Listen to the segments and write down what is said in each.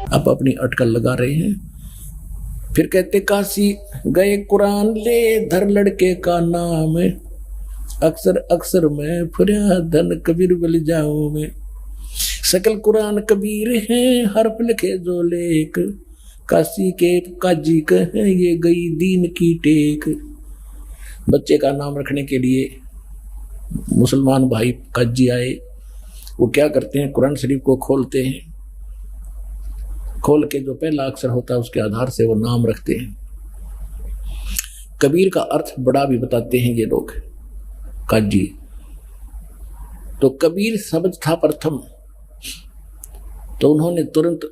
अब अपनी अटकल लगा रहे हैं। फिर कहते काशी गए कुरान ले धर लड़के का नाम, अक्सर अक्सर मैं फुरा धन कबीर बल जाऊं मैं। सकल कुरान कबीर है हरफ लिखे जो लेख, काशी के काजी कहे ये गई दीन की टेक। बच्चे का नाम रखने के लिए मुसलमान भाई काजी आए। वो क्या करते हैं, कुरान शरीफ को खोलते हैं, खोल के जो पहला अक्षर होता है उसके आधार से वो नाम रखते हैं। कबीर का अर्थ बड़ा भी बताते हैं ये लोग काजी। तो कबीर शब्द था प्रथम, तो उन्होंने तुरंत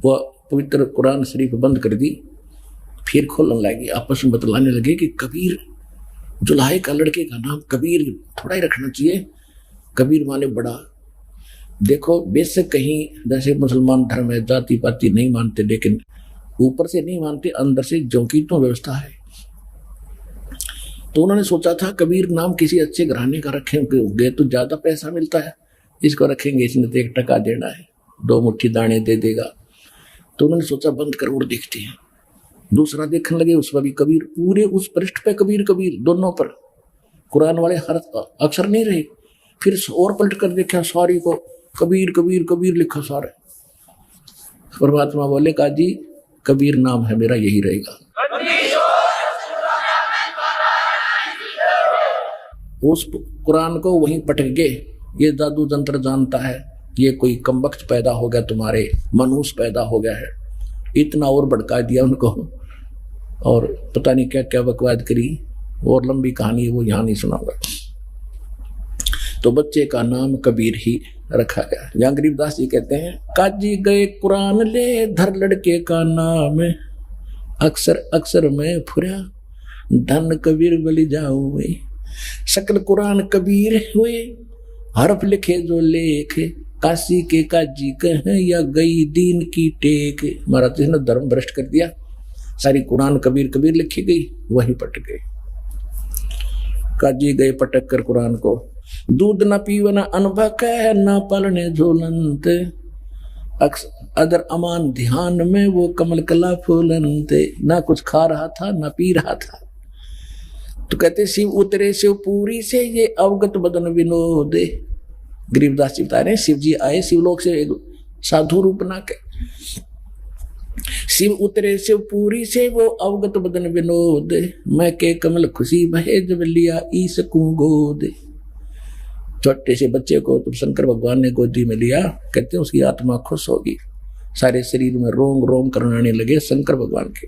वो पवित्र कुरान शरीफ बंद कर दी। फिर खोलने लगे, आपस में बतलाने लगे कि कबीर जुलाहे का लड़के का नाम कबीर थोड़ा ही रखना चाहिए, कबीर माने बड़ा। देखो बेशक कहीं जैसे मुसलमान धर्म है, जाति पाति नहीं मानते, लेकिन ऊपर से नहीं मानते, अंदर से जोंकी तो व्यवस्था है। तो उन्होंने सोचा था कबीर नाम किसी अच्छे घराने का रखेंगे तो ज्यादा पैसा मिलता है, इसको रखेंगे, इसने तो 1 टका देना है, 2 मुट्ठी दाने दे देगा। तो उन्होंने सोचा बंद कर और देखते हैं। दूसरा देखने लगे, उसमें भी कबीर, पूरे उस पृष्ठ पे कबीर कबीर दोनों पर, कुरान वाले हर अक्षर नहीं रहे। फिर और पलट कर देखा, सारी को कबीर कबीर कबीर लिखा सारा। परमात्मा बोले काजी कबीर नाम है मेरा, यही रहेगा। उस कुरान को वहीं पटक गए, ये जादू जंत्र जानता है, ये कोई कमबख्त पैदा हो गया, तुम्हारे मनूस पैदा हो गया है, इतना और भड़का दिया उनको, और पता नहीं क्या क्या बकवाद करी, और लंबी कहानी वो यहाँ नहीं सुनाऊंगा। तो बच्चे का नाम कबीर ही रखा गया। यहाँ गरीबदास जी कहते हैं काजी गए कुरान ले धर लड़के का नाम, अक्सर अक्सर मैं फुरा धन कबीर बलि जाऊं। सकल कुरान कबीर हुए हरफ लिखे जो लेख, काशी के काजी कहे या गई दीन की टेक। महाराज जी ने धर्म भ्रष्ट कर दिया, सारी कुरान कबीर कबीर लिखी गई, वहीं पट गए। काजी गए पटक कर कुरान को, दूध न पीवना अनभक है न पलने झोलंत, अदर अमान ध्यान में वो कमल कला फूलंत। ना कुछ खा रहा था ना पी रहा था। तो कहते शिव उतरे शिव पूरी से ये अवगत बदन विनोद। गरीबदास जी बता रहे हैं शिव जी आए शिवलोक से एक साधु रूप ना के, शिव उतरे शिव पूरी से वो अवगत बदन विनोद, मैं के कमल खुशी बहे जब लिया ई सकूं गोद। छोटे से बच्चे को तो शंकर भगवान ने गोदी में लिया, कहते हैं उसकी आत्मा खुश होगी, सारे शरीर में रोम रोम करने लगे शंकर भगवान के।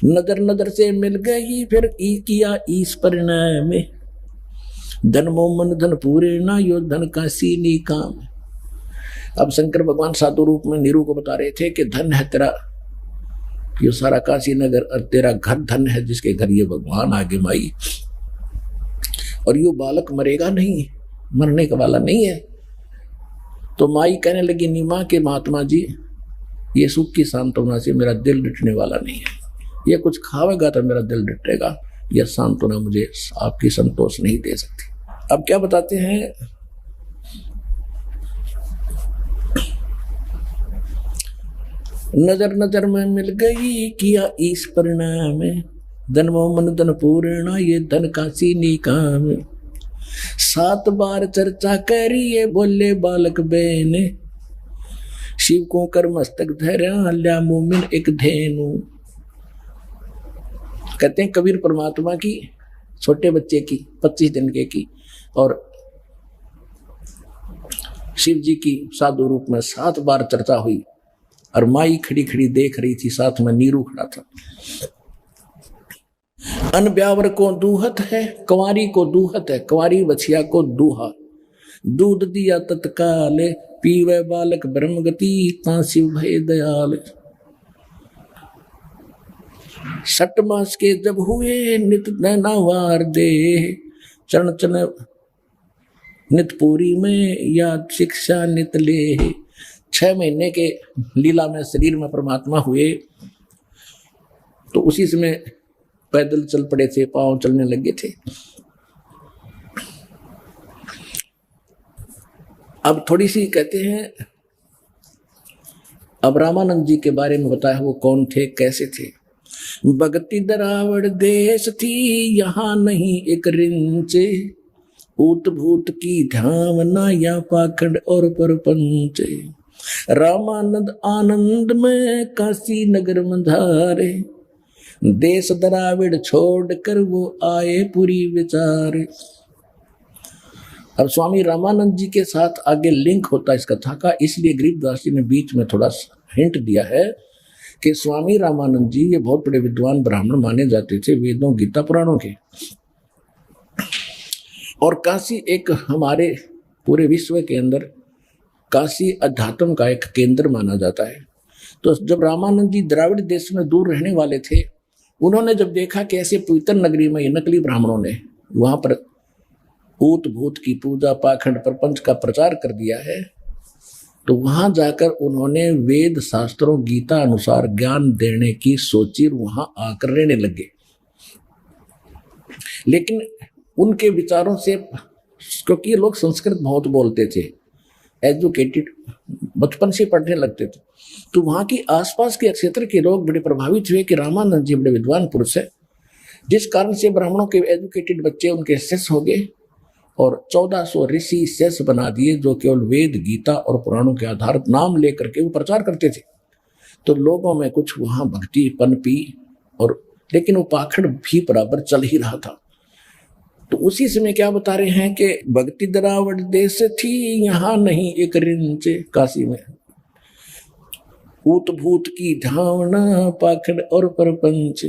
नजर नजर से मिल गई फिर ई किया ईस परिणय में, धन मोमन धन पूरे ना यो धन का सीनी काम। अब शंकर भगवान साधु रूप में नीरू को बता रहे थे कि धन है तेरा यो सारा काशी नगर, और तेरा घर धन है जिसके घर ये भगवान आगे माई, और यो बालक मरेगा नहीं, मरने का वाला नहीं है। तो माई कहने लगी नीमा के महात्मा जी ये सुख की सांत्वना से मेरा दिल डटने वाला नहीं है, ये कुछ खावेगा तो मेरा दिल डटेगा, यह सांत्वना मुझे आपकी संतोष नहीं दे सकती। अब क्या बताते हैं, नजर नजर में मिल गई किया ईस परिणाम, धन मोमन धन पूर्णा ये धन का सीनी काम। 7 बार चर्चा करिए बोले बालक बेन, शिव को कर मस्तक धरा ल्या मोमिन एक धेनु। कहते हैं कबीर परमात्मा की छोटे बच्चे की 25 दिन के की, और शिव जी की साधु रूप में 7 बार चर्चा हुई, और माई खड़ी खड़ी देख रही थी, साथ में नीरू खड़ा था। अन ब्यावर को दूहत है कुंवारी को दूहत है, कुंवारी बछिया को दूहा, दूध दिया तत्काल पीवे बालक ब्रह्म गति ता शिव भय दयाल। 6 मास के जब हुए नित नैनावार दे, चरण चरण नित पूरी में याद शिक्षा नित ले। 6 महीने के लीला में शरीर में परमात्मा हुए, तो उसी समय पैदल चल पड़े थे, पांव चलने लगे थे। अब थोड़ी सी कहते हैं अब रामानंद जी के बारे में बताया वो कौन थे, कैसे थे। भगति दरावड़ देश थी, यहाँ नहीं एक रिंच, ऊत भूत की धामना या पाखंड और परपंच। रामानंद आनंद में काशी नगर मंधारे, देश द्राविड़ छोड़कर वो आए पूरी विचार। अब स्वामी रामानंद जी के साथ आगे लिंक होता है इस कथा का, इसलिए गरीबदास जी ने बीच में थोड़ा हिंट दिया है कि स्वामी रामानंद जी ये बहुत बड़े विद्वान ब्राह्मण माने जाते थे, वेदों गीता पुराणों के। और काशी एक हमारे पूरे विश्व के अंदर काशी अध्यात्म का एक केंद्र माना जाता है। तो जब रामानंद जी द्राविड़ देश में दूर रहने वाले थे, उन्होंने जब देखा कि ऐसे पवित्र नगरी में ये नकली ब्राह्मणों ने वहां पर ऊत भूत की पूजा पाखंड प्रपंच का प्रचार कर दिया है, तो वहां जाकर उन्होंने वेद शास्त्रों गीता अनुसार ज्ञान देने की सोची, वहां आकर रहने लगे। लेकिन उनके विचारों से, क्योंकि ये लोग संस्कृत बहुत बोलते थे, एजुकेटेड, बचपन से पढ़ने लगते थे, तो वहां की आसपास के क्षेत्र के लोग बड़े प्रभावित हुए कि रामानंद जी बड़े विद्वान पुरुष है, जिस कारण से ब्राह्मणों के एजुकेटेड बच्चे उनके शिष्य हो गए और 1400 ऋषि शिष्य बना दिए, जो केवल वेद गीता और पुराणों के आधार नाम लेकर के वो प्रचार करते थे। तो लोगों में कुछ वहां भक्ति पनपी, और लेकिन वो पाखंड भी बराबर चल ही रहा था। तो उसी समय क्या बता रहे हैं कि भक्ति द्रावड़ देश थी, यहाँ नहीं एक रिंच, काशी में ऊत भूत की धावना पाखंड और परपंच।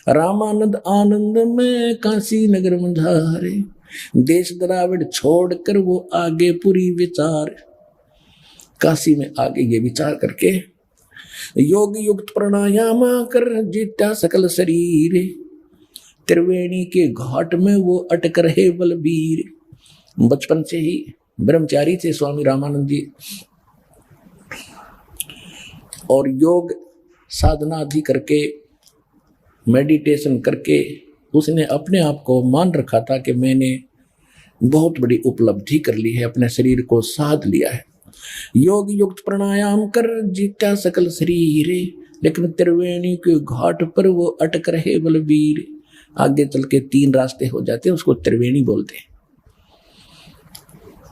रामानंद आनंद में काशी नगर मंझारे, देश द्राविड़ छोड़कर वो आगे पूरी विचार। काशी में आगे ये विचार करके योग युक्त प्राणायाम कर जीता सकल शरीर, त्रिवेणी के घाट में वो अटक रहे बलबीर। बचपन से ही ब्रह्मचारी थे स्वामी रामानंद जी, और योग साधना आदि करके मेडिटेशन करके उसने अपने आप को मान रखा था कि मैंने बहुत बड़ी उपलब्धि कर ली है, अपने शरीर को साध लिया है। योग युक्त प्राणायाम कर जीता सकल शरीर, लेकिन त्रिवेणी के घाट पर वो अटक रहे बलबीर। आगे चल के 3 रास्ते हो जाते हैं, उसको त्रिवेणी बोलते हैं।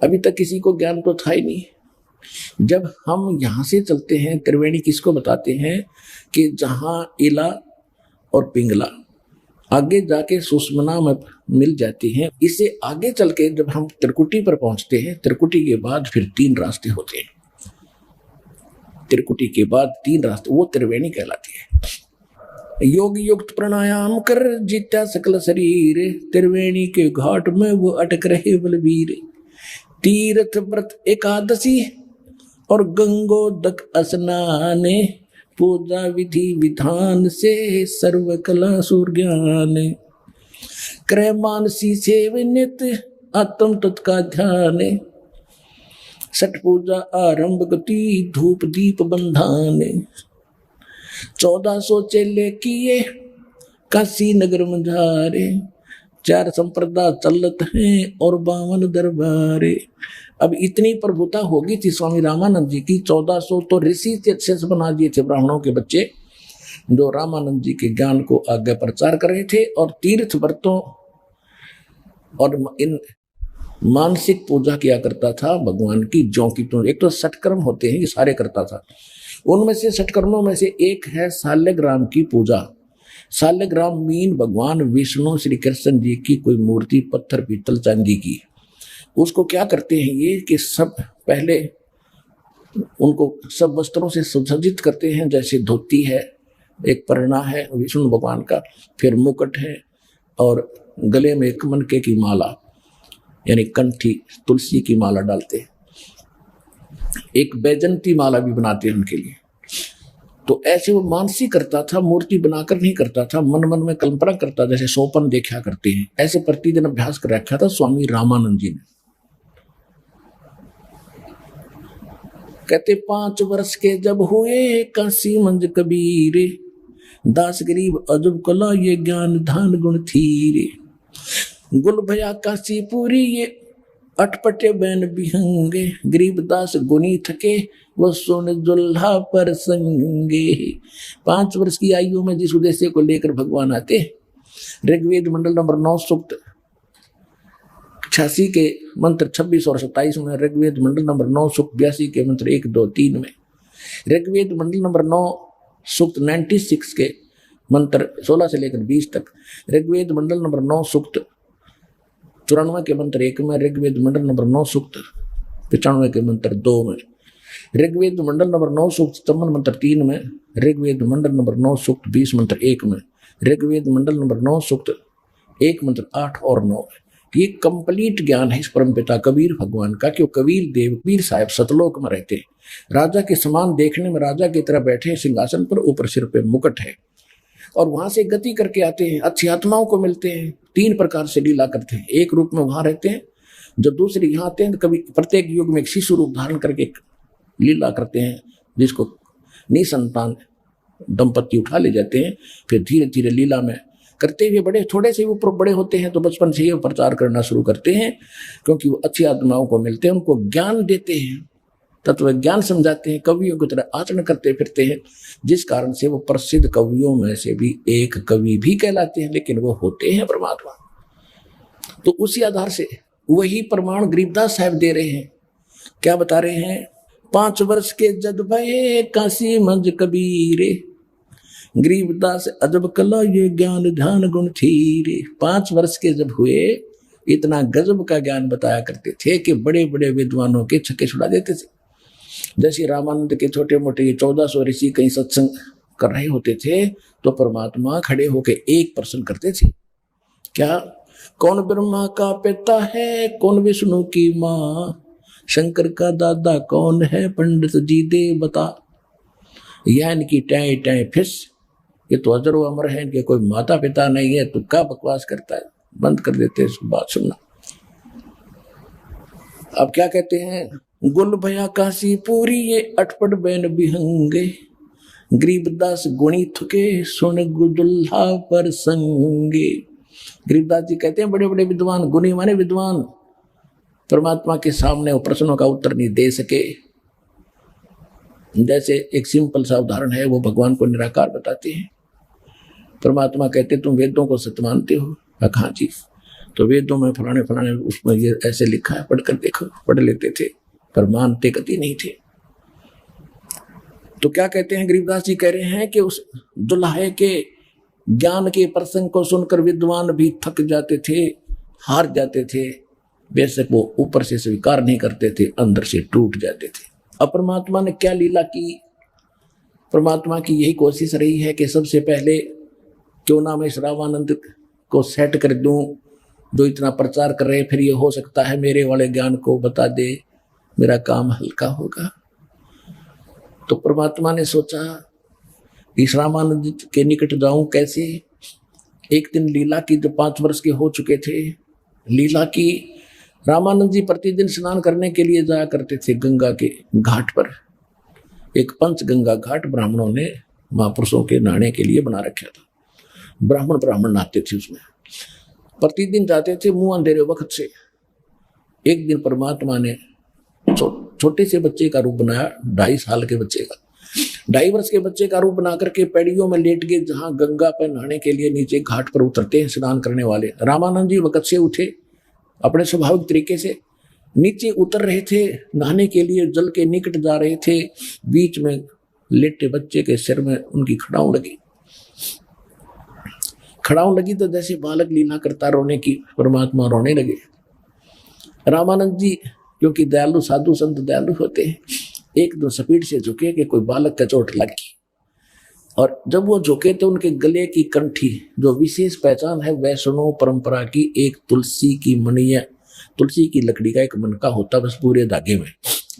अभी तक किसी को ज्ञान तो था ही नहीं। जब हम यहाँ से चलते हैं, त्रिवेणी किसको बताते हैं कि जहाँ इला और पिंगला आगे जाके सुषमना में मिल जाती हैं। इसे आगे चल के जब हम त्रिकुटी पर पहुंचते हैं, त्रिकुटी के बाद फिर 3 रास्ते होते हैं। त्रिकुटी के बाद 3 रास्ते, वो त्रिवेणी कहलाती है। योग युक्त प्राणायाम कर जीता सकल शरीर, त्रिवेणी के घाट में वो अटक रहे बलबीर। तीर्थ व्रत एकादशी और गंगोदक स्नान, पूजा विधि विधान से सर्व कला सूर्ज्ञान। क्रय मानसी सेव नित्य आत्म तत्का ध्यान, छठ पूजा आरंभ गति धूप दीप बंधान। 1400 चेले किए काशी नगर मंझारे, 4 संप्रदा चलत हैं और 52 दरबारे। अब इतनी प्रभुता होगी थी स्वामी रामानंद जी की, 1400 तो ऋषि से शिष्य बना दिए थे ब्राह्मणों के बच्चे, जो रामानंद जी के ज्ञान को आगे प्रचार कर रहे थे। और तीर्थ व्रतों और इन मानसिक पूजा किया करता था भगवान की, जो की तो एक तो सटकर्म होते हैं, ये सारे करता था। उनमें से सटकर्मों में से एक है शाल्यग्राम की पूजा। शाल्यग्राम मीन भगवान विष्णु श्री कृष्ण जी की कोई मूर्ति, पत्थर पीतल चांदी की। उसको क्या करते हैं ये कि सब पहले उनको सब वस्त्रों से सुसज्जित करते हैं, जैसे धोती है, एक परना है विष्णु भगवान का, फिर मुकुट है, और गले में कमनके की माला यानी कंठी तुलसी की माला डालते हैं, एक बैजंती माला भी बनाते हैं उनके लिए। तो ऐसे वो मानसिक करता था, मूर्ति बनाकर नहीं करता था, मन मन में कल्पना करता, जैसे सोपन देखा करते हैं, ऐसे प्रतिदिन अभ्यास कर रखा था स्वामी रामानंद जी ने। कहते 5 वर्ष के जब हुए काशी मंज कबीर, दास गरीब अजब कला ये ज्ञान धान गुण थीरे। गुल भया काशी पूरी ये अटपटे बैन बिहंगे, गरीबदास गुनी थके, वो सोन दुल्हा पर संगे। 5 वर्ष की आयु में जिस उद्देश्य को लेकर भगवान आते, ऋग्वेद मंडल नंबर 9 सूक्त 86 के मंत्र 26 और 27 में, ऋग्वेद मंडल नंबर 9 सूक्त 82 के मंत्र 1, 2, 3 में, ऋग्वेद मंडल नंबर 9 सूक्त 96 के मंत्र 16 से लेकर 20 तक, ऋग्वेद मंडल नंबर 9 सूक्त 94 के मंत्र 1 में, ऋग्वेद मंडल नंबर 9 सूक्त 95 के मंत्र 2 में, ऋग्वेद मंडल नंबर 9 सूक्त 53 मंत्र 3 में, ऋग्वेद मंडल नंबर 9 सूक्त 20 मंत्र 1 में, ऋग्वेद मंडल नंबर 9 सूक्त 1 मंत्र 8 और 9 में। ये कंप्लीट ज्ञान है इस परमपिता कबीर भगवान का कि वो कबीर देव कबीर साहब सतलोक में रहते हैं, राजा के समान देखने में राजा की तरह बैठे सिंहासन पर, ऊपर सिर पे मुकुट है, और वहां से गति करके आते हैं, अच्छी आत्माओं को मिलते हैं, 3 प्रकार से लीला करते हैं। एक रूप में वहां रहते हैं, जब दूसरे यहाँ आते हैं तो कभी प्रत्येक युग में एक शिशु रूप धारण करके लीला करते हैं, जिसको निसंतान दंपति उठा ले जाते हैं। फिर धीरे धीरे लीला में करते हुए बड़े थोड़े से ऊपर बड़े होते हैं तो बचपन से ही प्रचार करना शुरू करते हैं, क्योंकि वो अच्छी आत्माओं को मिलते हैं, उनको ज्ञान देते हैं, तत्व ज्ञान समझाते हैं, कवियों की तरह आचरण करते फिरते हैं, जिस कारण से वो प्रसिद्ध कवियों में से भी एक कवि भी कहलाते हैं, लेकिन वो होते हैं परमात्मा। तो उसी आधार से वही प्रमाण गरीबदास साहब दे रहे हैं। क्या बता रहे हैं? 5 वर्ष के जद भये काशी मंज कबीरे, गरीबदास अजब कला ये ज्ञान ध्यान गुण थीरे। 5 वर्ष के जब हुए इतना गजब का ज्ञान बताया करते थे कि बड़े बड़े विद्वानों के छक्के छुड़ा देते थे। जैसे रामानंद के छोटे मोटे 1400 ऋषि कहीं सत्संग कर रहे होते थे तो परमात्मा खड़े होके एक प्रश्न करते थे, क्या कौन ब्रह्मा का पिता है, कौन विष्णु की माँ, शंकर का दादा कौन है, पंडित जी दे बता। यह इनकी टाई टाई फिस, ये तो अजर व अमर है, इनके कोई माता पिता नहीं है, तो क्या बकवास करता है, बंद कर देते इसको बात सुनना। अब क्या कहते हैं? गुल भया काशी पूरी ये अटपट बैन बिहंगे, गरीबदास गुणी थुके सुन गुदुल्हा पर संगे। गरीबदास जी कहते हैं बड़े बड़े विद्वान, गुणी माने विद्वान, परमात्मा के सामने वो प्रश्नों का उत्तर नहीं दे सके। जैसे एक सिंपल सा उदाहरण है, वो भगवान को निराकार बताते हैं। परमात्मा कहते तुम वेदों को सत्य मानते हो? हाँ जी। तो वेदों में फलाने फलाने उसमें ये ऐसे लिखा है, पढ़कर देखो। पढ़ लेते थे पर मानते कति नहीं थे। तो क्या कहते हैं गरीबदास जी? कह रहे हैं कि उस दुल्हे के ज्ञान के प्रसंग को सुनकर विद्वान भी थक जाते थे, हार जाते थे, बेशक वो ऊपर से स्वीकार नहीं करते थे, अंदर से टूट जाते थे। अब परमात्मा ने क्या लीला की? परमात्मा की यही कोशिश रही है कि सबसे पहले क्यों ना मैं इस रामानंद को सेट कर दूं, जो इतना प्रचार कर रहे, फिर ये हो सकता है मेरे वाले ज्ञान को बता दे, मेरा काम हल्का होगा। तो परमात्मा ने सोचा इस रामानंद के निकट जाऊं कैसे। एक दिन लीला की, जब 5 वर्ष के हो चुके थे, लीला की। रामानंद जी प्रतिदिन स्नान करने के लिए जाया करते थे गंगा के घाट पर। एक पंचगंगा घाट ब्राह्मणों ने महापुरुषों के नहाने के लिए बना रखा था। ब्राह्मण नहाते थे उसमें, प्रतिदिन जाते थे मुंह अंधेरे वक्त से। एक दिन परमात्मा ने छोटे से बच्चे का रूप बनाया, 2.5 साल के बच्चे का, 2.5 वर्ष के बच्चे का रूप बना करके पैड़ियों में लेट गए, जहां गंगा पर नहाने के लिए नीचे घाट पर उतरते हैं स्नान करने वाले। रामानंद जी वक्त से उठे, अपने स्वाभाविक तरीके से नीचे उतर रहे थे, नहाने के लिए जल के निकट जा रहे थे। बीच में लेटे बच्चे के सिर में उनकी खड़ाऊ लगी तो जैसे बालक लीला करता रोने की, परमात्मा रोने लगे। रामानंद जी क्योंकि दयालु साधु संत दयालु होते हैं, एकदम स्पीड से झुके कि कोई बालक का चोट लगी। और जब वो झुके तो उनके गले की कंठी, जो विशेष पहचान है वैष्णव परंपरा की, एक तुलसी की मणिया, तुलसी की लकड़ी का एक मनका होता बस पूरे धागे में,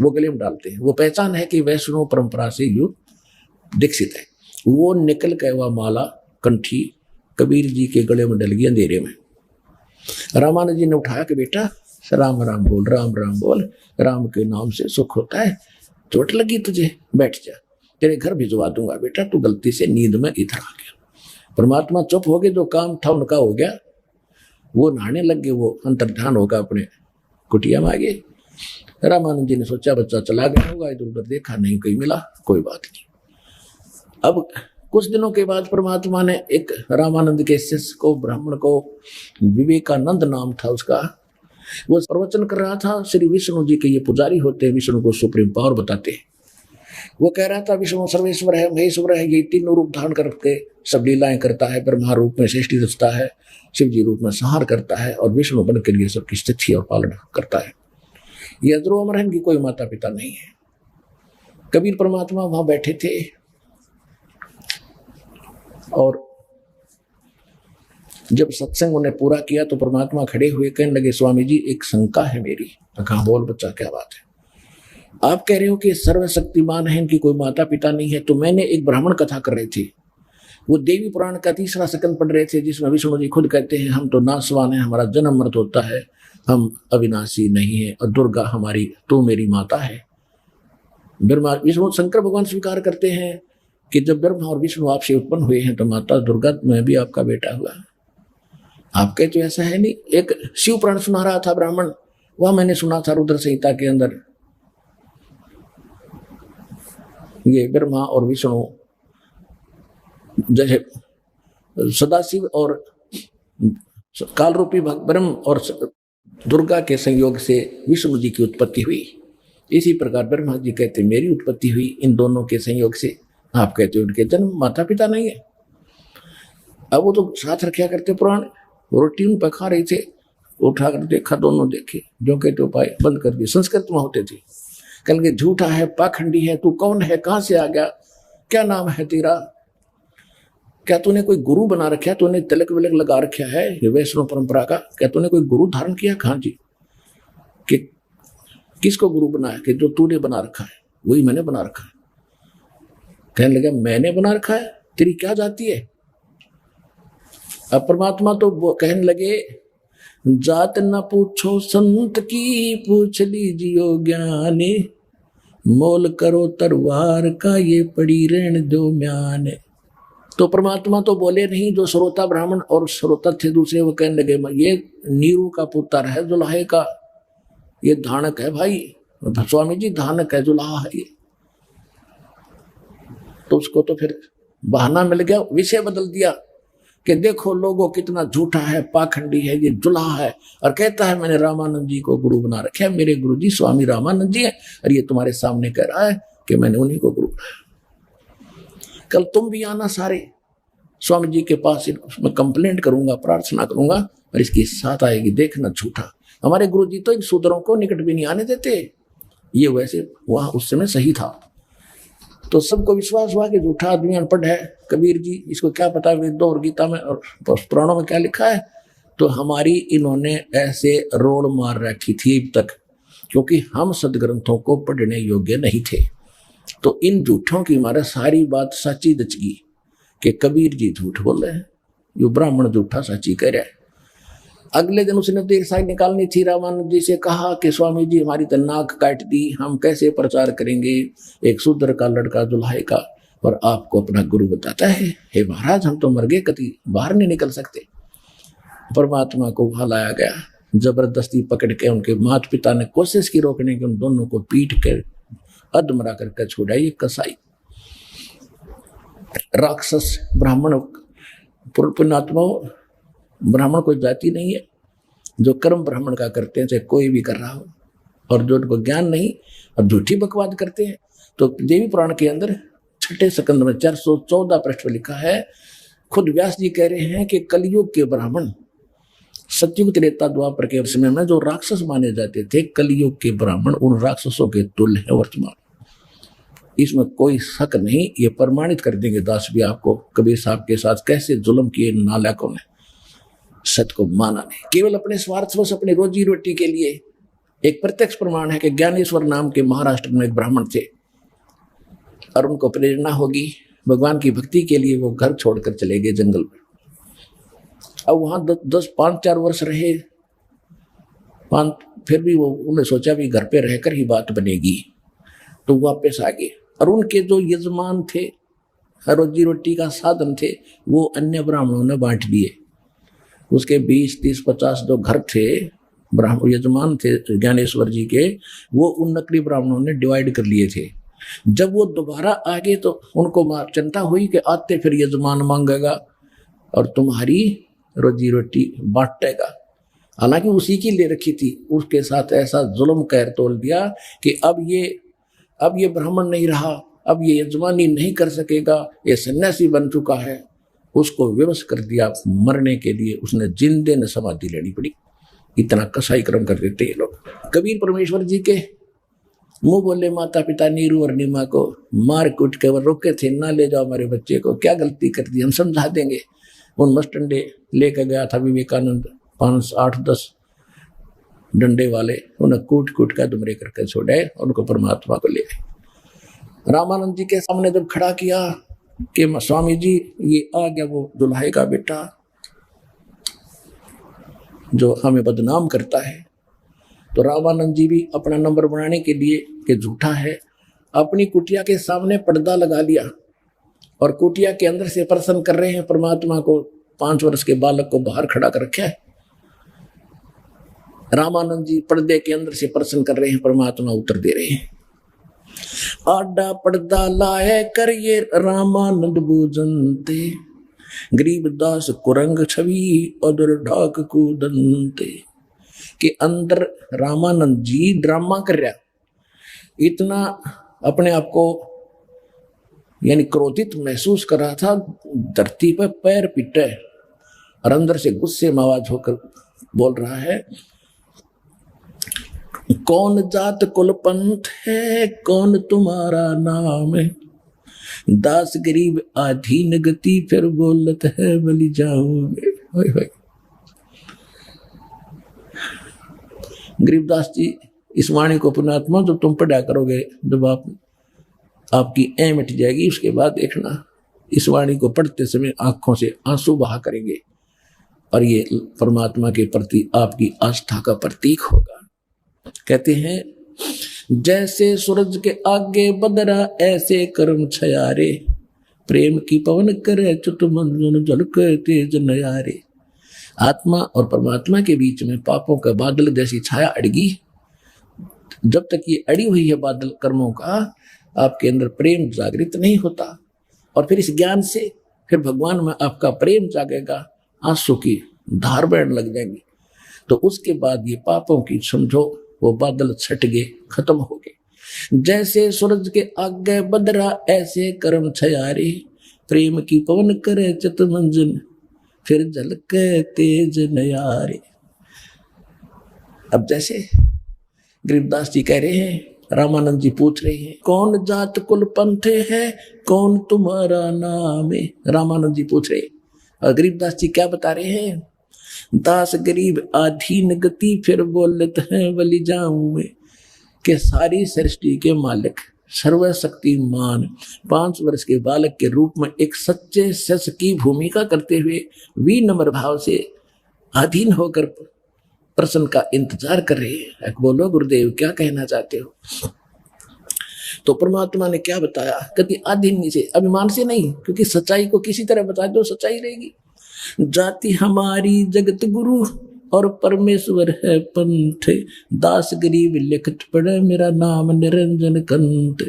वो गले में डालते हैं। वो पहचान है कि वैष्णव परंपरा से यो दीक्षित है। वो निकल के वह माला कंठी कबीर जी के गले में डल गई अंधेरे में। रामानंद जी ने उठाया कि बेटा राम राम बोल, राम राम बोल, राम के नाम से सुख होता है। चोट लगी तुझे, बैठ जा, तेरे घर भिजवा दूंगा बेटा, तू गलती से नींद में इधर आ गया। परमात्मा चुप हो गए, जो काम था उनका हो गया। वो नहाने लग गए, वो अंतर्ध्यान होगा अपने कुटिया में आ गए। रामानंद जी ने सोचा बच्चा चला गया होगा, इधर उधर देखा, नहीं कहीं मिला, कोई बात नहीं। अब कुछ दिनों के बाद परमात्मा ने एक रामानंद के शिष्य को, ब्राह्मण को, विवेकानंद नाम था उसका, वो प्रवचन कर रहा था। श्री विष्णु जी के ये पुजारी होते हैं, विष्णु को सुप्रीम पावर बताते हैं। वो कह रहा था विष्णु सर्वेश्वर है, महेश्वर है, ये तीनों रूप धारण करके सब लीलाएं करता है। ब्रह्मा रूप में सृष्टि रचता है, शिव जी रूप में संहार करता है, और विष्णु बन के लिए सबकी स्थिति और पालना करता है। ये अजरो अमर है, इनकी कोई माता पिता नहीं है। कबीर परमात्मा वहां बैठे थे और जब सत्संग उन्हें पूरा किया तो परमात्मा खड़े हुए कहने लगे, स्वामी जी एक शंका है मेरी। कहा बोल बच्चा, क्या बात है? आप कह रहे हो कि सर्वशक्तिमान है, इनकी कोई माता पिता नहीं है। तो मैंने एक ब्राह्मण कथा कर रहे थे, वो देवी पुराण का 3रा स्कंद पढ़ रहे थे, जिसमें विष्णु जी खुद कहते हैं हम तो नाशवान है, हमारा जन्म मृत होता है, हम अविनाशी नहीं है, और दुर्गा हमारी, तू मेरी माता है। ब्रह्मा विष्णु शंकर भगवान स्वीकार करते हैं कि जब ब्रह्मा और विष्णु आपसे उत्पन्न हुए हैं तो माता दुर्गा मैं भी आपका बेटा हुआ। आप कहते तो ऐसा है नहीं। एक शिव पुराण सुना रहा था ब्राह्मण, वह मैंने सुना था रुद्र संहिता के अंदर, ये ब्रह्मा और विष्णु जैसे सदाशिव और काल रूपी ब्रह्म और दुर्गा के संयोग से विष्णु जी की उत्पत्ति हुई। इसी प्रकार ब्रह्मा जी कहते मेरी उत्पत्ति हुई इन दोनों के संयोग से। आप कहते हो उनके जन्म माता पिता नहीं है। अब वो तो साथ रखा करते पुराण, रोटी उन पर खा रहे थे, उठाकर देखा, दोनों देखे, जो कहते उपाय बंद कर दिए। संस्कृत में होते थे। कल के झूठा है, पाखंडी है, तू कौन है, कहां से आ गया, क्या नाम है तेरा, क्या तूने कोई गुरु बना रखा है, तूने तिलक विलक लगा रखा है ये वैष्णव परंपरा का, क्या तूने कोई गुरु धारण किया? कहां जी, कि किसको गुरु बनाया? कि जो तूने बना रखा है वही मैंने बना रखा है। कहने लगा मैंने बना रखा है, तेरी क्या जाती है? अब परमात्मा तो वो कहने लगे जात न पूछो संत की, पूछ लीजियो ज्ञानी, मोल करो तरवार का, ये पड़ी रहन दो म्याने। तो परमात्मा तो बोले नहीं, जो श्रोता ब्राह्मण और श्रोता थे दूसरे, वो कहने लगे ये नीरू का पुत्र है, जुलाहे का, ये धानक है भाई, स्वामी जी धानक है, जुलाहा है ये। तो उसको तो फिर बहाना मिल गया, विषय बदल दिया कि देखो लोगों कितना झूठा है, पाखंडी है, ये जुलाहा है, और कहता है मैंने रामानंद जी को गुरु बना रखा है, मेरे गुरु जी स्वामी रामानंद जी है, और ये तुम्हारे सामने कह रहा है कि मैंने उन्हीं को गुरु बनाया। कल तुम भी आना सारे स्वामी जी के पास, मैं कंप्लेंट करूंगा, प्रार्थना करूंगा, और इसकी साथ आएगी, देखना झूठा। हमारे गुरु जी तो इन शूद्रों को निकट भी नहीं आने देते। ये वैसे वहां उस समय सही था, तो सबको विश्वास हुआ कि झूठा आदमी अनपढ़ है, कबीर जी इसको क्या पता वेदों और गीता में और पुराणों में क्या लिखा है। तो हमारी इन्होंने ऐसे रोड मार रखी थी अब तक, क्योंकि हम सदग्रंथों को पढ़ने योग्य नहीं थे। तो इन झूठों की हमारा सारी बात सच्ची दच गई कि कबीर जी झूठ बोल रहे हैं, यो ब्राह्मण झूठा सच्ची कह रहा है। अगले दिन उसने तो एक साइड निकालनी थी, रामानंद जी से कहा कि स्वामी जी हमारी तो नाक काट दी, हम कैसे प्रचार करेंगे, एक शूद्र का लड़का जुलाहे का, और आपको अपना गुरु बताता है। हे महाराज हम तो मर गए, कभी बाहर नहीं निकल सकते। परमात्मा को वहां लाया गया, जबरदस्ती पकड़ के उनके माता पिता ने कोशिश की रोकने की, उन दोनों को पीट के अधमरा करके छुड़ाई। कसाई राक्षस ब्राह्मण, पुण्यात्मा, ब्राह्मण कोई जाति नहीं है, जो कर्म ब्राह्मण का करते हैं, चाहे कोई भी कर रहा हो, और जो उनको ज्ञान नहीं और झूठी बकवाद करते हैं। तो देवी पुराण के अंदर 6ठे स्कंद में 414 पृष्ठ पर लिखा है, खुद व्यास जी कह रहे हैं कि कलयुग के ब्राह्मण सतयुग त्रेता द्वापर के समय में जो राक्षस माने जाते थे, कलयुग के ब्राह्मण उन राक्षसों के तुल्य है वर्तमान। इसमें कोई शक नहीं, ये प्रमाणित कर देंगे दास भी आपको, कबीर साहब के साथ कैसे जुल्म किए नालायकों ने, सत्य को माना नहीं, केवल अपने स्वार्थवश अपनी रोजी रोटी के लिए। एक प्रत्यक्ष प्रमाण है कि ज्ञानेश्वर नाम के महाराष्ट्र में एक ब्राह्मण थे, और उनको प्रेरणा होगी भगवान की भक्ति के लिए, वो घर छोड़कर चले गए जंगल में। अब वहां 5-4 वर्ष रहे, फिर भी वो उन्होंने सोचा भी घर पे रहकर ही बात बनेगी, तो वापस आ गए। और उनके जो यजमान थे, रोजी रोटी का साधन थे, वो अन्य ब्राह्मणों ने बांट दिए। उसके 20, 30, 50 जो घर थे ब्राह्मण यजमान थे ज्ञानेश्वर जी के, वो उन नकली ब्राह्मणों ने डिवाइड कर लिए थे। जब वो दोबारा आ गए तो उनको चिंता हुई कि आते फिर यजमान मांगेगा और तुम्हारी रोजी रोटी बांटेगा। हालांकि उसी की ले रखी थी, उसके साथ ऐसा जुल्म कहर तोल दिया कि अब ये ब्राह्मण नहीं रहा, अब ये यजमानी नहीं कर सकेगा, ये सन्यासी बन चुका है। उसको विवश कर दिया मरने के लिए, उसने जिंदे ने समाधि लेनी पड़ी। इतना कसाई कर्म कर देते ये लोग। कबीर परमेश्वर जी के मुंह बोले माता पिता नीरू और नीमा को मार कूट के वो रोके थे, ना ले जाओ हमारे बच्चे को, क्या गलती कर दी, हम समझा देंगे। उन मस्टंडे लेकर गया था विवेकानंद, 5-8-10 डंडे वाले, उन्हें कूट कूट कर दुमरे करके छोड़े, उनको परमात्मा को ले आए। रामानंद जी के सामने जब खड़ा किया कि स्वामी जी ये आ गया वो दुल्हे का बेटा जो हमें बदनाम करता है, तो रामानंद जी भी अपना नंबर बनाने के लिए कि झूठा है, अपनी कुटिया के सामने पर्दा लगा लिया और कुटिया के अंदर से प्रसन्न कर रहे हैं परमात्मा को। 5 वर्ष के बालक को बाहर खड़ा कर रखा है। रामानंद जी पर्दे के अंदर से प्रसन्न कर रहे हैं, परमात्मा उत्तर दे रहे हैं। आडा पर्दा लाए कर ये रामानंद भोजनते, गरीबदास कुरंग छवि उधर ढाक कूदनते। के अंदर रामानंद जी ड्रामा कर रहा, इतना अपने आप को यानी क्रोधित महसूस कर रहा था, धरती पर पैर पिटे और अंदर से गुस्से में आवाज होकर बोल रहा है, कौन जात कुल पंथ है, कौन तुम्हारा नाम है, दास गरीब आधीन गति फिर बोलत है बलि जाऊंगे। गरीबदास जी इस वाणी को पुण्यात्मा जब तुम पढ़ा करोगे, जब आपकी ऐ मिट जाएगी, उसके बाद देखना इस वाणी को पढ़ते समय आंखों से आंसू बहा करेंगे और ये परमात्मा के प्रति आपकी आस्था का प्रतीक होगा। कहते हैं जैसे सूरज के आगे बदरा ऐसे कर्म छयारे, प्रेम की पवन करे चुत मंजुन झलके तेज नयारे। आत्मा और परमात्मा के बीच में पापों का बादल जैसी छाया अड़गी, जब तक ये अड़ी हुई है बादल कर्मों का, आपके अंदर प्रेम जागृत नहीं होता। और फिर इस ज्ञान से फिर भगवान में आपका प्रेम जागेगा, आंसू की धार बहने लग जाएंगी। तो उसके बाद ये पापों की समझो वो बादल छट गए, खत्म हो गए। जैसे सूरज के आगे बदरा ऐसे कर्म छयारे, प्रेम की पवन करे चित मंजन फिर झलके तेज नयारे। अब जैसे गरीबदास जी कह रहे हैं, रामानंद जी पूछ रहे हैं, कौन जात कुल पंथे है, कौन तुम्हारा नाम है। रामानंद जी पूछ रहे और गरीबदास जी क्या बता रहे हैं, दास गरीब आधीन गति फिर बोलत है बलि जाऊं में। के सारी सृष्टि के मालिक सर्वशक्तिमान 5 वर्ष के बालक के रूप में एक सच्चे सस की भूमिका करते हुए विनम्र भाव से अधीन होकर प्रश्न का इंतजार कर रहे हैं। बोलो गुरुदेव क्या कहना चाहते हो। तो परमात्मा ने क्या बताया, कभी अधीन से, अभिमान से नहीं, क्योंकि सच्चाई को किसी तरह बता दो सच्चाई रहेगी। जाति हमारी जगत गुरु और परमेश्वर है पंथ, दास गरीब लिखत पड़े मेरा नाम निरंजन कंत।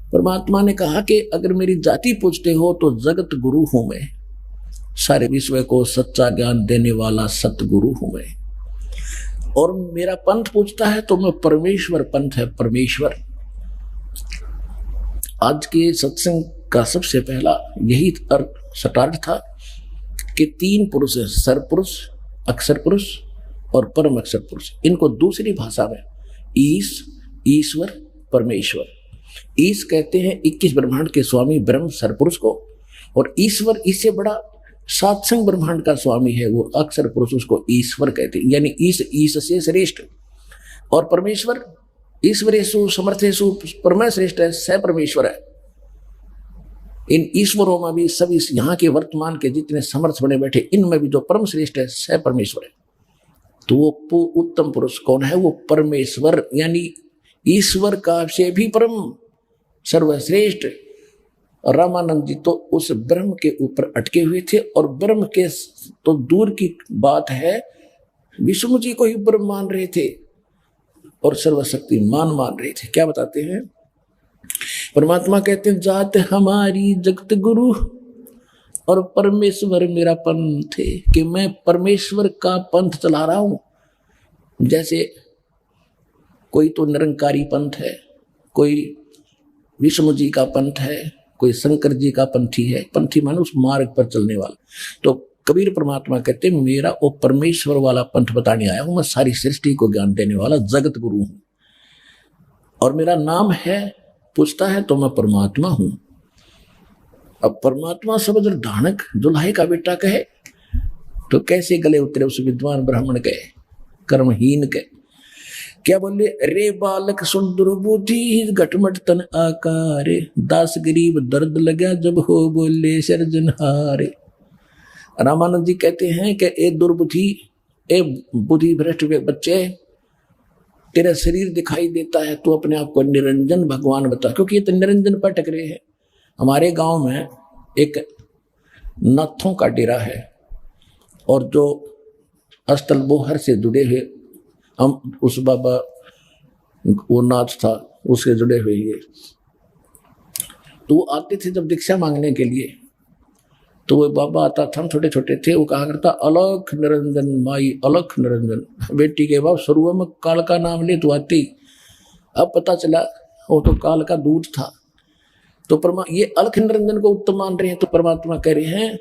परमात्मा ने कहा कि अगर मेरी जाति पूछते हो तो जगत गुरु हूं मैं, सारे विश्व को सच्चा ज्ञान देने वाला सतगुरु हूं मैं। और मेरा पंथ पूछता है तो मैं परमेश्वर पंथ है, परमेश्वर। आज के सत्संग का सबसे पहला यही स्टार्ट था कि 3 पुरुष है, सरपुरुष, अक्षर पुरुष और परम अक्षर पुरुष। इनको दूसरी भाषा में ईश्वर, परमेश्वर। ईश कहते हैं 21 ब्रह्मांड के स्वामी ब्रह्म सरपुरुष को, और ईश्वर इससे बड़ा सात्संग ब्रह्मांड का स्वामी है, वो अक्षर पुरुष, उसको ईश्वर कहते हैं, यानी ईश से श्रेष्ठ। और परमेश्वर ईश्वरेशु समर्थेशु परम श्रेष्ठ है, स परमेश्वर है। इन ईश्वरों में भी सभी यहाँ के वर्तमान के जितने समर्थ बने बैठे, इनमें भी जो परम श्रेष्ठ है स परमेश्वर है। तो वो उत्तम पुरुष कौन है, वो परमेश्वर, यानी ईश्वर का से भी परम सर्वश्रेष्ठ और रामानंद जी तो उस ब्रह्म के ऊपर अटके हुए थे, और ब्रह्म के तो दूर की बात है, विष्णु जी को ही ब्रह्म मान रहे थे और सर्वशक्ति मान रहे थे। क्या बताते हैं परमात्मा, कहते हैं जात हमारी जगत गुरु और परमेश्वर मेरा पंथ है, कि मैं परमेश्वर का पंथ चला रहा हूं। जैसे कोई तो निरंकारी पंथ है, कोई विष्णु जी का पंथ है, कोई शंकर जी का पंथी है। पंथी माने उस मार्ग पर चलने वाला। तो कबीर परमात्मा कहते हैं मेरा वो परमेश्वर वाला पंथ बताने आया हूं, मैं सारी सृष्टि को ज्ञान देने वाला जगत गुरु हूं, और मेरा नाम है, पूछता है तो मैं परमात्मा हूं। अब परमात्मा शब्द ढाणक दुल्हाई का बेटा कहे तो कैसे गले उतरे उस विद्वान ब्राह्मण के, कर्महीन के। क्या बोले, रे बालक सुंदर बुद्धि घटमट तन आकार, दास गरीब दर्द लगा जब हो बोले सर्जनहारे। रामानंद जी कहते हैं कि ए दुर्बुद्धि, ए बुद्धि भ्रष्ट बच्चे, तेरा शरीर दिखाई देता है, तू अपने आप को निरंजन भगवान बता, क्योंकि ये तो निरंजन पर टकरे हैं। हमारे गांव में एक नाथों का डेरा है, और जो अस्तल बोहर से जुड़े हुए हम उस बाबा वो नाथ था उससे जुड़े हुए ये, तो वो आते थे जब दीक्षा मांगने के लिए, तो वो बाबा आता था, हम छोटे छोटे थे, वो कहा करता अलख निरंजन माई अलख निरंजन। बेटी के बाप शुरू में काल का नाम ले तो आती, अब पता चला वो तो काल का दूध था। तो ये अलख निरंजन को उत्तम मान रहे हैं, तो परमात्मा कह रहे हैं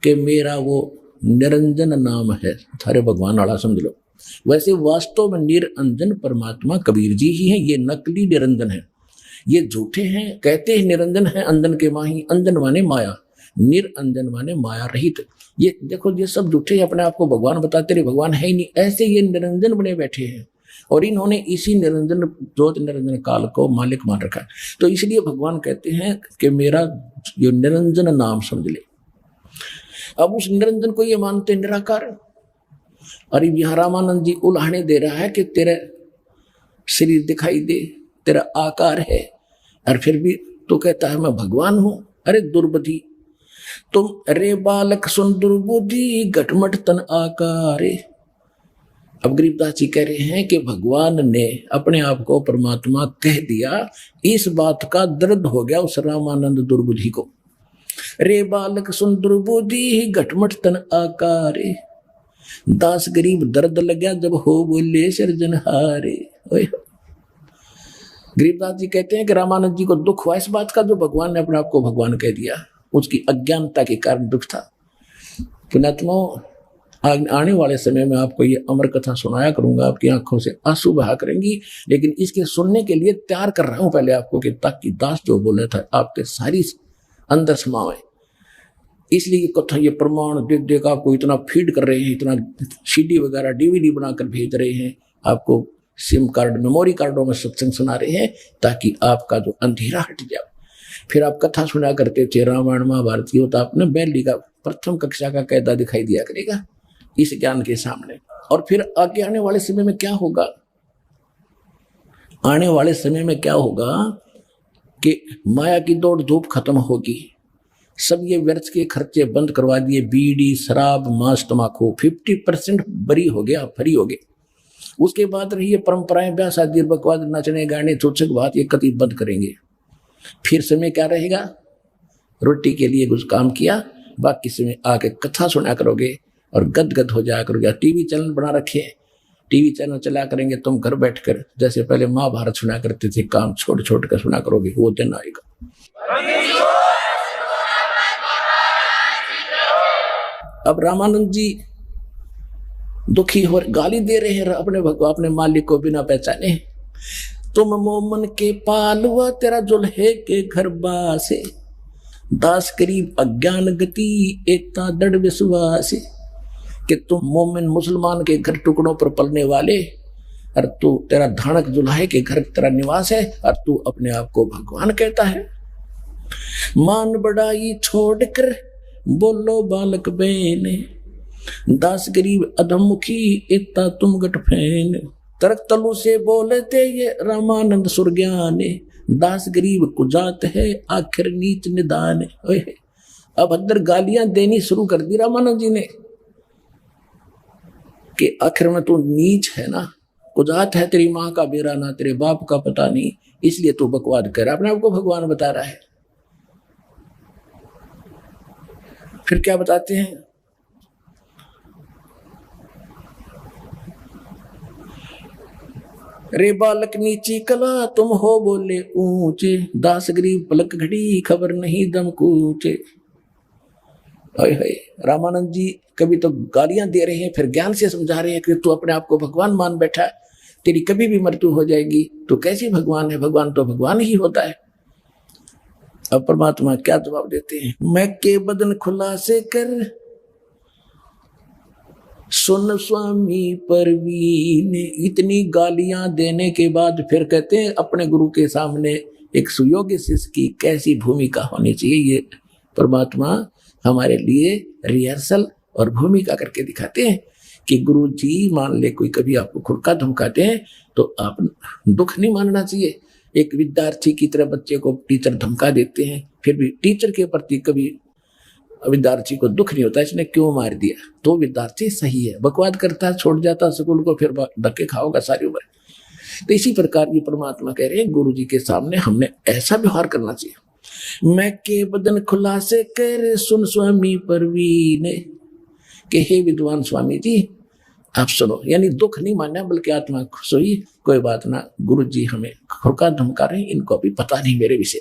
कि मेरा वो निरंजन नाम है, थारे भगवान आला समझ लो। वैसे वास्तव में निरंजन परमात्मा कबीर जी ही हैं, ये नकली निरंजन है, ये झूठे हैं। कहते हैं निरंजन है अंजन के माही, अंजन माने माया, निरंजन माने माया रहित। ये देखो ये सब झूठे अपने आप को भगवान बताते रहे, भगवान है ही नहीं, ऐसे ये निरंजन बने बैठे हैं, और इन्होंने इसी निरंजन ज्योत निरंजन काल को मालिक मान रखा है। तो इसलिए भगवान कहते हैं कि मेरा जो निरंजन नाम समझ ले। अब उस निरंजन को ये मानते निराकार, और यहाँ रामानंद जी उल्हाने दे रहा है कि तेरा शरीर दिखाई दे, तेरा आकार है, और फिर भी तो कहता है मैं भगवान हूं। अरे दुर्बुद्धि तुम, रे बालक सुन दुर्बुद्धि घटमट तन आकारे। अब गरीबदास जी कह रहे हैं कि भगवान ने अपने आप को परमात्मा कह दिया, इस बात का दर्द हो गया उस रामानंद दुर्बुद्धि को। रे बालक सुन दुर्बुद्धि घटमट तन आकारे, दास गरीब दर्द लगा जब हो बोले सर्जनहारे। गरीबदास जी कहते हैं कि रामानंद जी को दुख हुआ इस बात का, जो भगवान ने अपने आप को भगवान कह दिया, उसकी अज्ञानता के कारण दुख था। पुण्यात्माओं, आने वाले समय में आपको ये अमर कथा सुनाया करूंगा, आपकी आंखों से आंसू बहा करेंगी, लेकिन इसके सुनने के लिए तैयार कर रहा हूं पहले आपको, कि ताकि दास जो बोले था आपके सारी अंदर समावे। इसलिए कथा ये प्रमाण देख देख आपको इतना फीड कर रहे हैं, इतना सीडी वगैरह डीवीडी बनाकर भेज रहे हैं, आपको सिम कार्ड मेमोरी कार्डों में सत्संग सुना रहे हैं, ताकि आपका जो अंधेरा हट जाए। फिर आप कथा सुना करते थे रामायण महाभारत की, तो आपने बैली का प्रथम कक्षा का कायदा दिखाई दिया करेगा इस ज्ञान के सामने। और फिर आगे आने वाले समय में क्या होगा, आने वाले समय में क्या होगा कि माया की दौड़ धूप खत्म होगी, सब ये व्यर्थ के खर्चे बंद करवा दिए, बीड़ी शराब मांस तमाकू 50% बरी हो गया, फ्री हो गए। उसके बाद रही ये परंपराएं, ब्याह शादी बकवाद नाचने गाने चोचक बात, ये कति बंद करेंगे। फिर समय क्या रहेगा, रोटी के लिए कुछ काम किया, बाकी समय आके कथा सुना करोगे और गदगद हो जाया करोगे। टीवी चैनल बना रखे, टीवी चैनल चला करेंगे तुम घर बैठकर, जैसे पहले महाभारत सुना करते थे, काम छोड़ छोड़ कर सुना करोगे, वो दिन आएगा। अब रामानंद जी दुखी हो, गाली दे रहे हैं अपने मालिक को बिना पहचाने। तुम मोमन के पालवा तेरा जुल्हे के घर बासे, दास करीब अज्ञान गति एकता दृढ़ विश्वास। कि तुम मोमिन मुसलमान के घर टुकड़ों पर पलने वाले, और तू तेरा धानक जुल्हे के घर तेरा निवास है, और तू अपने आप को भगवान कहता है। मान बड़ाई छोड़कर बोलो बालक बेने, दास गरीब अधमुखी एकता तुम गट फैन। तरक तलु से बोलते ये रामानंद सुरज्ञाने, दास गरीब कुजात है आखिर नीच निदान। अब अंदर गालियां देनी शुरू कर दी रामानंद जी ने कि आखिर में तू नीच है ना, कुजात है, तेरी माँ का बेरा ना तेरे बाप का पता नहीं, इसलिए तू बकवाद कर, अपने आप को भगवान बता रहा है। फिर क्या बताते हैं, रे बालक नीची कला तुम हो बोले ऊंचे, दास गरीब पलक घड़ी खबर नहीं दम कूचे। हाय हाय, रामानंद जी कभी तो गालियां दे रहे हैं, फिर ज्ञान से समझा रहे हैं कि तू अपने आप को भगवान मान बैठा, तेरी कभी भी मृत्यु हो जाएगी, तो कैसे भगवान है, भगवान तो भगवान ही होता है। अब परमात्मा क्या जवाब देते हैं, मैं के बदन खुलासे कर सुन स्वामी परवीन। इतनी गालियां देने के बाद फिर कहते हैं अपने गुरु के सामने एक सुयोग्य शिष्य की कैसी भूमिका होनी चाहिए, ये परमात्मा हमारे लिए रिहर्सल और भूमिका करके दिखाते हैं कि गुरु जी मान ले कोई कभी आपको खुरका धमकाते हैं तो आप दुख नहीं मानना चाहिए। एक विद्यार्थी की तरह बच्चे को टीचर धमका देते हैं, फिर भी टीचर के प्रति कभी विद्यार्थी को दुख नहीं होता इसने क्यों मार दिया, तो विद्यार्थी सही है, बकवाद करता छोड़ जाता स्कूल को, फिर धक्के खाओगा सारी उम्र। तो इसी प्रकार ये परमात्मा कह रहे हैं गुरु जी के सामने हमने ऐसा व्यवहार करना चाहिए। मैं के बदन खुलासे कर सुन स्वामी परवीन, के हे विद्वान स्वामी जी आप सुनो, यानी दुख नहीं मानना बल्कि आत्मा खुश हुई, कोई बात ना, गुरु जी हमें खुरका धमका रहे हैं, इनको अभी पता नहीं मेरे विषय।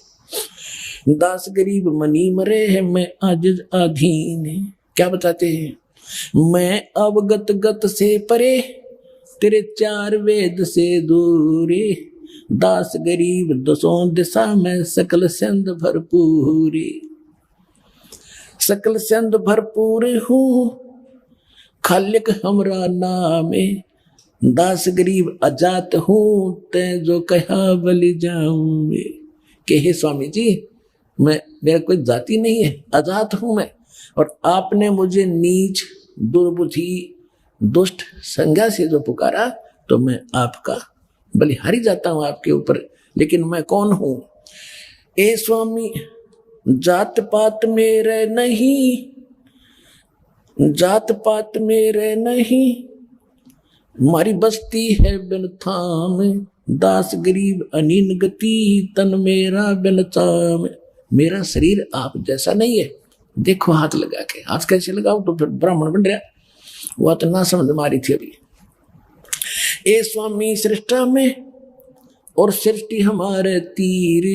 दास गरीब मनी मरे है मैं आजिज अधीन। क्या बताते हैं, मैं अवगत गत से परे तेरे चार वेद से दूरे, दास गरीब दसों दिशा में सकल सिंध भरपूरी। सकल सिंध भरपूर हूँ खालिक हमरा नामे, दास गरीब अजात हूँ ते जो कहा बलि जाऊं। के हे स्वामी जी मैं, मेरा कोई जाति नहीं है, अजात हूं मैं, और आपने मुझे नीच दुर्बुद्धि दुष्ट संज्ञा से जो पुकारा तो मैं आपका बलिहारी जाता हूं आपके ऊपर। लेकिन मैं कौन हूं, ए स्वामी जात पात मेरे नहीं, जात पात मेरे नहीं, मारी बस्ती है बिन थाम, दास गरीब अनीन गति तन मेरा बिन चाम। मेरा शरीर आप जैसा नहीं है, देखो हाथ लगा के, हाथ कैसे लगाओ तो फिर ब्राह्मण बन रहा, वो तो ना समझ मारी थी अभी। ए स्वामी सृष्टा में और सृष्टि हमारे तीर,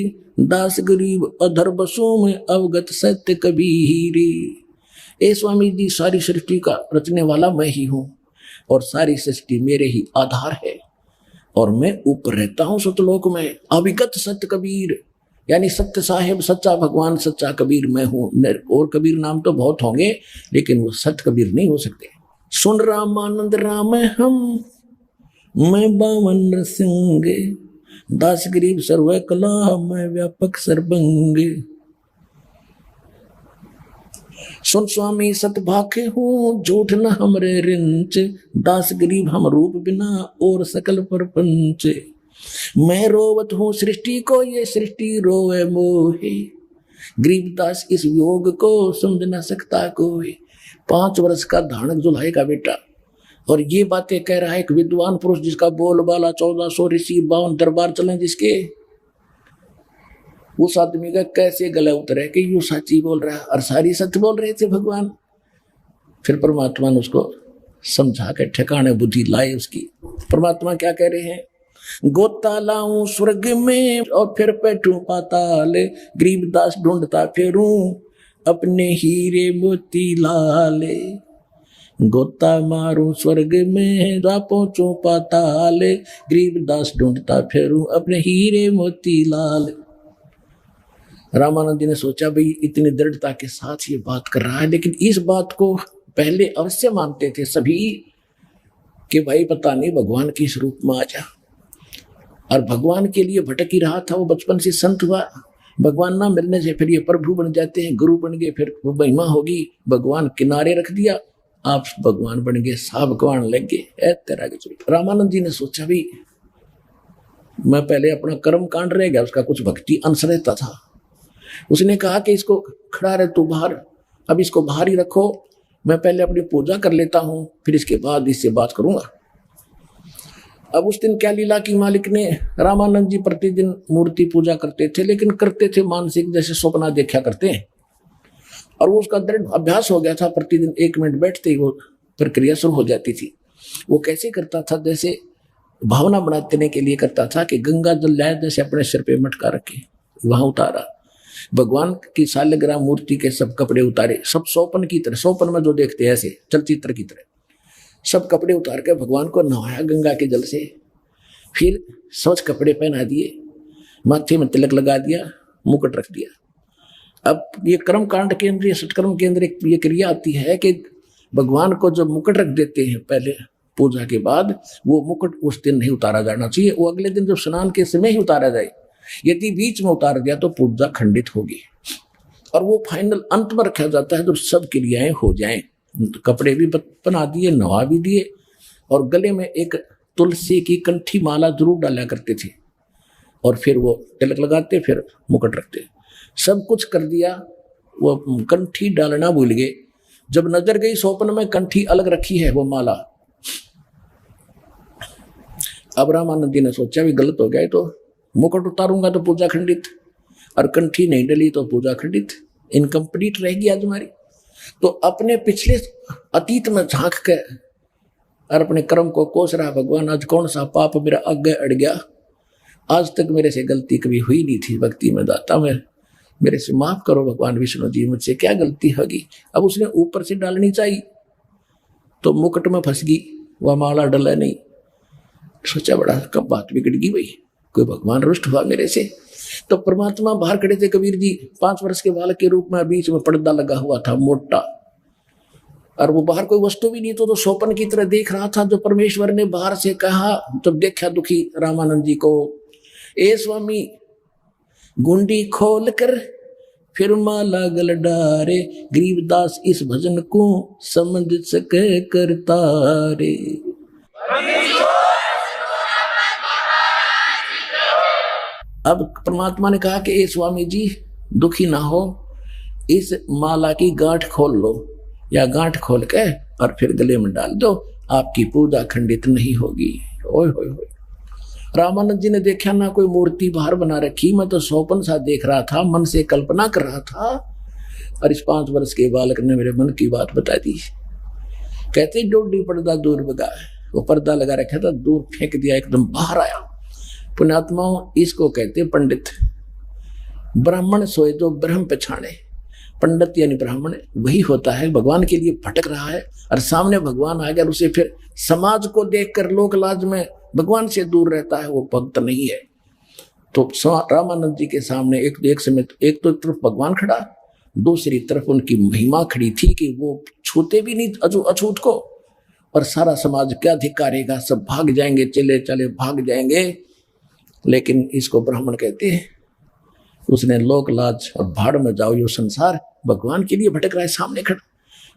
दास गरीब अधर बसों में अवगत सत्य कबीर। ए स्वामी जी सारी सृष्टि का रचने वाला मैं ही हूं और सारी सृष्टि मेरे ही आधार है, और मैं ऊपर रहता हूं सतलोक में। अविगत सत्य कबीर, यानी सत्य साहेब सच्चा भगवान सच्चा कबीर मैं हूं। और कबीर नाम तो बहुत होंगे लेकिन वो सत्य कबीर नहीं हो सकते। सुन रामानंद राम हम मैं बावन सिंह, दास गरीब सर्व कला मैं व्यापक सर्वंग। सुन स्वामी सतभाखे हूँ झूठ न हमरे रिंच, दास गरीब हम रूप बिना और सकल परपंच। मैं रोवत हूँ सृष्टि को ये सृष्टि रोवे मोहे, गरीबदास इस योग को समझ न सकता कोई। 5 वर्ष का धानक जुल्हाई का बेटा और ये बातें कह रहा है एक विद्वान पुरुष जिसका बोल बाला 1400 ऋषि 52 दरबार चले जिसके, उस आदमी का कैसे गला उतरे कि यू सच्ची बोल रहा है और सारी सत्य बोल रहे थे भगवान। फिर परमात्मा ने उसको समझा के ठिकाने बुद्धि लाई उसकी। परमात्मा क्या कह रहे हैं, गोता लाऊं स्वर्ग में और फिर बैठूं पाताल, गरीबदास ढूंढता फिरूं अपने हीरे मोती लाल। गोता मारूं स्वर्ग में जा पहुंचूं पाताल, गरीबदास ढूंढता फिरूं अपने हीरे मोती लाल। रामानंद जी ने सोचा भाई इतनी दृढ़ता के साथ ये बात कर रहा है, लेकिन इस बात को पहले अवश्य मानते थे सभी कि भाई पता नहीं भगवान किस रूप में आ जा, और भगवान के लिए भटक ही रहा था। वो बचपन से संत हुआ, भगवान ना मिलने से फिर ये प्रभु बन जाते हैं, गुरु बन गए, फिर वो महिमा होगी, भगवान किनारे रख दिया, आप भगवान बन गए, सा भगवान लग गए। तेरा रामानंद जी ने सोचा भाई मैं पहले अपना कर्म कांड रह गया, उसका कुछ भक्ति अंश रहता था। उसने कहा कि इसको खड़ा रहे तू बाहर, अब इसको बाहर ही रखो, मैं पहले अपनी पूजा कर लेता हूं, फिर इसके बाद इससे बात करूंगा। अब उस दिन क्या लीला की मालिक ने, रामानंद जी प्रतिदिन मूर्ति पूजा करते थे, लेकिन करते थे मानसिक, जैसे सपना देखा करते हैं, और वो उसका दृढ़ अभ्यास हो गया था। प्रतिदिन 1 मिनट बैठते ही वो प्रक्रिया शुरू हो जाती थी। वो कैसे करता था, जैसे भावना बनाने के लिए करता था कि गंगा जल लाए, जैसे अपने सिर पे मटका रखे, वहां उतारा, भगवान की सालग्राम मूर्ति के सब कपड़े उतारे, सब सोपन की तरह, सोपन में जो देखते हैं ऐसे चलचित्र की तरह, सब कपड़े उतार के भगवान को नहाया गंगा के जल से, फिर स्वच्छ कपड़े पहना दिए, माथे में तिलक लगा दिया, मुकुट रख दिया। अब ये कर्म कांड के अंदर, सत्कर्म के अंदर ये क्रिया आती है कि भगवान को जब मुकुट रख देते हैं पहले पूजा के बाद, वो मुकुट उस दिन नहीं उतारा जाना चाहिए, वो अगले दिन जब स्नान के समय ही उतारा जाए। यदि बीच में उतार दिया तो पूजा खंडित होगी, और वो फाइनल अंत में रखा जाता है जब सब क्रियाएं हो जाएं। कपड़े भी बना दिए, नवा भी दिए, और गले में एक तुलसी की कंठी माला जरूर डाला करते थे, और फिर वो तिलक लगाते, फिर मुकुट रखते, सब कुछ कर दिया। वो कंठी डालना भूल गए, जब नजर गई स्वप्न में कंठी अलग रखी है वो माला। अब रामानंद जी ने सोचा भी गलत हो गया, तो मुकुट उतारूंगा तो पूजा खंडित, और कंठी नहीं डली तो पूजा खंडित, इनकम्प्लीट रहेगी आज हमारी। तो अपने पिछले अतीत में झांक के और अपने कर्म को कोस रहा, भगवान आज कौन सा पाप मेरा आगे अड़ गया, आज तक मेरे से गलती कभी हुई नहीं थी, भक्ति में दाता मैं, मेरे से माफ करो भगवान विष्णु जी, मुझसे क्या गलती होगी। अब उसने ऊपर से डालनी चाहिए, तो मुकुट में फंस गई, वह माला डला नहीं। सोचा बड़ा कब बात बिगड़ गई भाई, कोई भगवान रुष्ट हुआ मेरे से। तो परमात्मा बाहर खड़े थे, कबीर जी 5 वर्ष के बालक के रूप में, बीच में पर्दा लगा हुआ था मोटा, और वो बाहर कोई वस्तु भी नहीं, तो सोपन की तरह देख रहा था। जो परमेश्वर ने बाहर से कहा, जब देखा दुखी रामानंद जी को, ए स्वामी गुंडी खोल कर फिर माला गल डारे, गरीबदास इस भजन को समझ सके करता रे। अब परमात्मा ने कहा कि ए स्वामी जी दुखी ना हो, इस माला की गांठ खोल लो, या गांठ खोल के और फिर गले में डाल दो, आपकी पूजा खंडित नहीं होगी। ओए होए होए, रामानंद जी ने देखा ना कोई मूर्ति बाहर बना रखी, मैं तो स्वप्न सा देख रहा था, मन से कल्पना कर रहा था, और इस 5 वर्ष के बालक ने मेरे मन की बात बता दी। कहते डोडी पर्दा दूर भगा, वो पर्दा लगा रखा था, दूर फेंक दिया, एकदम बाहर आया। पुण्यात्माओं, इसको कहते पंडित। ब्राह्मण सोए तो ब्रह्म पछाणे, पंडित यानी ब्राह्मण वही होता है भगवान के लिए भटक रहा है, और सामने भगवान आ गया, उसे फिर समाज को देखकर लोक लाज में भगवान से दूर रहता है, वो भक्त नहीं है। तो रामानंद जी के सामने एक समय एक तो तरफ भगवान खड़ा, दूसरी तरफ उनकी महिमा खड़ी थी कि वो छूते भी नहीं अछूत को, और सारा समाज क्या धिक्कारेगा, सब भाग जाएंगे, चले चले भाग जाएंगे। लेकिन इसको ब्राह्मण कहते हैं। उसने लोक लाज और भाड़ में जाओ यो संसार, भगवान के लिए भटक रहा है, सामने खड़ा।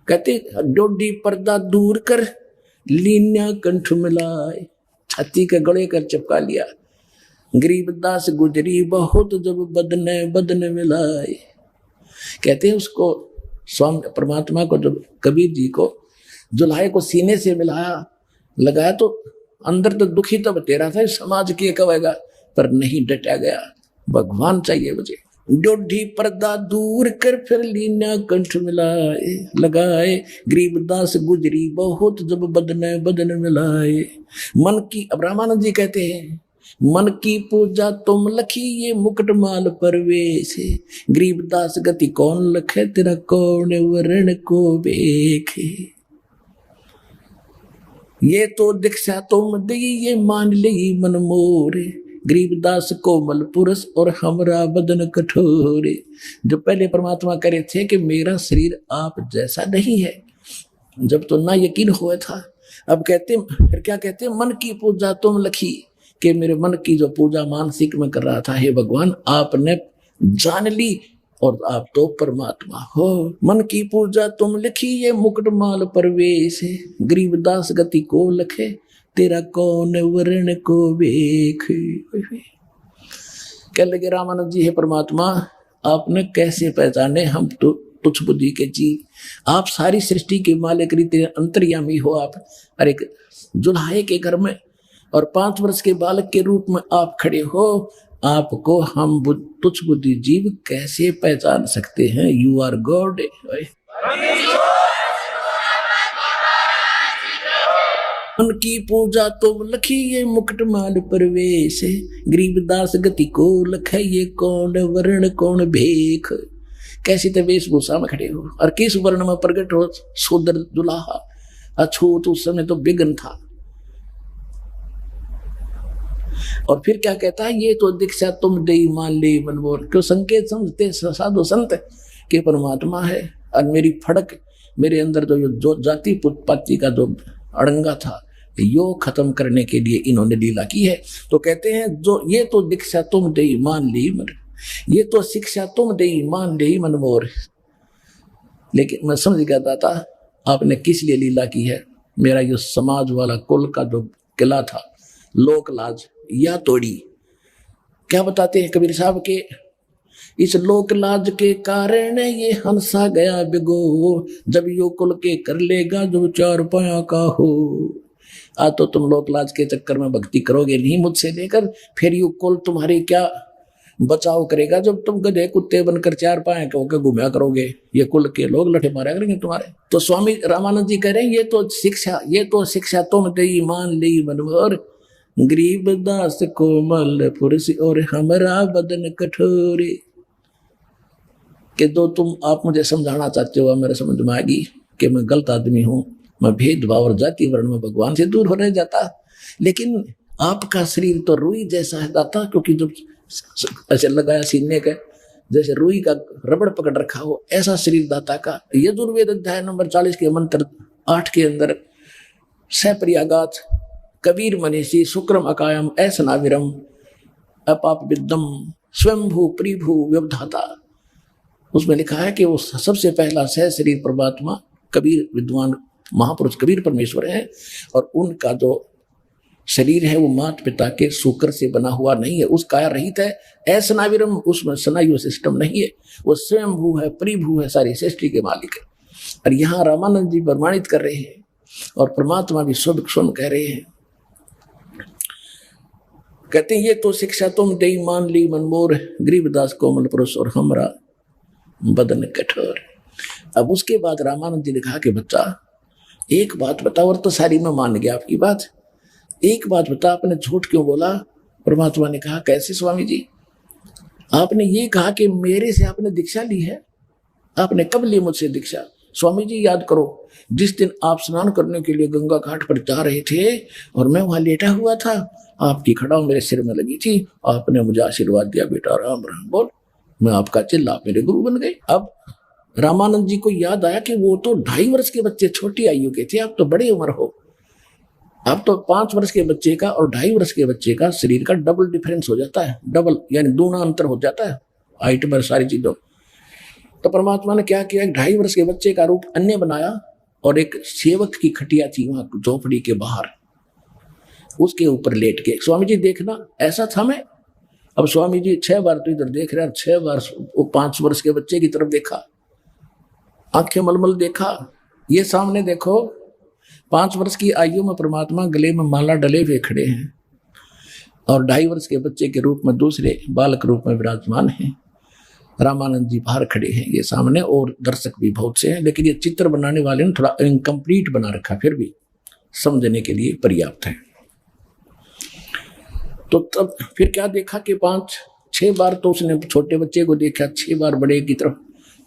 कहते डोडी पर्दा दूर कर लीन्या कंठ मिलाए, छाती के गले कर चिपका लिया, गरीबदास गुजरी बहुत जब बदने बदने मिलाए। कहते हैं उसको स्वामी परमात्मा को, जब कबीर जी को जुल्हाए को सीने से मिलाया लगाया, तो अंदर तो दुखी तो बतेरा था, समाज के कहेगा, पर नहीं डटा गया, भगवान चाहिए मुझे। डोडी पर्दा दूर कर फिर लीना कंठ मिलाए लगाए, गरीबदास गुजरी बहुत जब बदने बदन मिलाए। मन की, अब रामानंद जी कहते हैं, मन की पूजा तुम लखी ये मुकुट माल परवेश, गरीबदास गति कौन लखे तेरा कौन वरण को बेखे। ये तो दीक्षा तुम दी ये मान ली मन मोरे, गरीबदास कोमल पुरुष और हमरा बदन कठोरे। जो पहले परमात्मा करे थे कि मेरा शरीर आप जैसा नहीं है, जब तो ना यकीन हुआ था। अब कहते फिर क्या कहते, मन की पूजा तुम लखी, कि मेरे मन की जो पूजा मानसिक में कर रहा था, हे भगवान आपने जान ली और आप तो परमात्मा हो। मन की पूजा तुम लिखी ये मुकुट माल परवेश, गरीबदास गति को लखे तेरा कौन वर्ण को वेख। कह लगे रामानंद जी, है परमात्मा आपने कैसे पहचाने हम तो तुच्छ बुद्धि के जीव, आप सारी सृष्टि के मालिक रीति अंतर्यामी हो आप। और एक जुल्हाए के घर में और 5 वर्ष के बालक के रूप में आप खड़े हो, आपको हम तुच्छ बुद्धि जीव कैसे पहचान सकते हैं? You are God. उनकी पूजा तुम लखिए मुकुटमाल परवेश, गरीबदास गति को लखाइए कौन वर्ण कौन भेख। कैसी तो वेशभूषा में खड़े हो और किस वर्ण में प्रकट हो? शूद्र दुल्हा अछूत। उस समय तो विघ्न था। और फिर क्या कहता है? ये तो दीक्षा तुम दे मान ले मनमोर। क्यों संकेत समझते साधु संत के परमात्मा है। और मेरी फड़क, मेरे अंदर जो जाति पुत्पाती का जो अड़ंगा था, यो खत्म करने के लिए इन्होंने लीला की है। तो कहते हैं जो ये तो दीक्षा तुम दे मान ली मन, ये तो शिक्षा तुम दे मान ली मन मोर। लेकिन मैं समझ गया दाता आपने किस लिए लीला की है। मेरा ये समाज वाला कुल का जो किला था, लोक लाज, या तोड़ी। क्या बताते हैं कबीर साहब के? इस लोक लाज के कारण ये हंसा गया बिगो, जब यो कुल के कर लेगा जो 4 पाया का हो। आ तो तुम लोक लाज के चक्कर में भक्ति करोगे नहीं मुझसे लेकर, फिर यो कुल तुम्हारी क्या बचाव करेगा जब तुम गधे कुत्ते बनकर 4 पाए होकर घूमया करोगे। ये कुल के लोग लठे मारा करेंगे तुम्हारे। तो स्वामी रामानंद जी कह रहे हैं ये तो शिक्षा तुम दे मान ली मनोहर, गरीबदास कोमल पुरुष और हमारा बदन कठोरे। कि दो तुम आप मुझे समझाना चाहते हो, मेरे समझ में आएगी कि मैं गलत आदमी हूं, मैं भेदभाव और जाति वर्ण में भगवान से दूर होने जाता। लेकिन आपका शरीर तो रुई जैसा है दाता, क्योंकि जब ऐसे लगाया सीने के जैसे रुई का रबड़ पकड़ रखा हो, ऐसा शरीर दाता का। यजुर्वेद अध्याय नंबर 40 के मंत्र 8 के अंदर सप्रियागात कबीर मनीषी शुक्रम अकायम ऐसनाविरम अपाप विद्दम स्वयंभू प्रिभू व्यवधाता, उसमें लिखा है कि वो सबसे पहला सह शरीर परमात्मा कबीर विद्वान महापुरुष कबीर परमेश्वर है। और उनका जो शरीर है वो माता पिता के शुक्र से बना हुआ नहीं है, उस काया रहित है। ऐसनाविरम, उसमें स्नायु सिस्टम नहीं है, वो स्वयंभू है, प्रिभू है, सारी सृष्टि के मालिक है। और यहाँ रामानंद जी प्रमाणित कर रहे हैं और परमात्मा भी स्वयं कह रहे हैं। कहते हैं ये तो शिक्षा तुम दे मान ली मनमोर, गरीबदास कोमल पुरुष और हमरा बदन कठोर। अब उसके बाद रामानंद जी ने कहा कि बच्चा एक बात बताओ। और तो सारी मैं मान गया आपकी बात, एक बात बता, आपने झूठ क्यों बोला? परमात्मा ने कहा कैसे स्वामी जी? आपने ये कहा कि मेरे से आपने दीक्षा ली है। आपने कब ली मुझसे दीक्षा? स्वामी जी याद करो, जिस दिन आप स्नान करने के लिए गंगा घाट पर जा रहे थे और मैं वहां लेटा हुआ था, आपकी खड़ाऊ मेरे सिर में लगी थी, आपने मुझे आशीर्वाद दिया, बेटा राम राम बोल, मैं आपका चिल्ला, आप मेरे गुरु बन गए। अब रामानंद जी को याद आया कि वो तो 2.5 वर्ष के बच्चे छोटी आयु के थे, आप तो बड़ी उम्र हो। अब तो 5 वर्ष के बच्चे का और 2.5 वर्ष के बच्चे का शरीर का डबल डिफरेंस हो जाता है, डबल यानी दूना अंतर हो जाता है हाइट पर, सारी चीजों। तो परमात्मा ने क्या किया, 2.5 वर्ष के बच्चे का रूप अन्य बनाया और एक सेवक की खटिया थी वहां झोपड़ी के बाहर, उसके ऊपर लेट के, स्वामी जी देखना ऐसा था मैं। अब स्वामी जी 6 बार तो इधर देख रहे हैं, 6 बार वो 5 वर्ष के बच्चे की तरफ देखा, आंखें मलमल देखा, ये सामने देखो 5 वर्ष की आयु में परमात्मा गले में माला डले हुए खड़े हैं और 2.5 वर्ष के बच्चे के रूप में दूसरे बालक रूप में विराजमान हैं। रामानंद जी बाहर खड़े हैं ये सामने, और दर्शक भी बहुत से हैं, लेकिन ये चित्र बनाने वाले ने थोड़ा इनकम्प्लीट बना रखा, फिर भी समझने के लिए पर्याप्त है। तो तब फिर क्या देखा कि 5-6 बार तो उसने छोटे बच्चे को देखा, 6 बार बड़े की तरफ,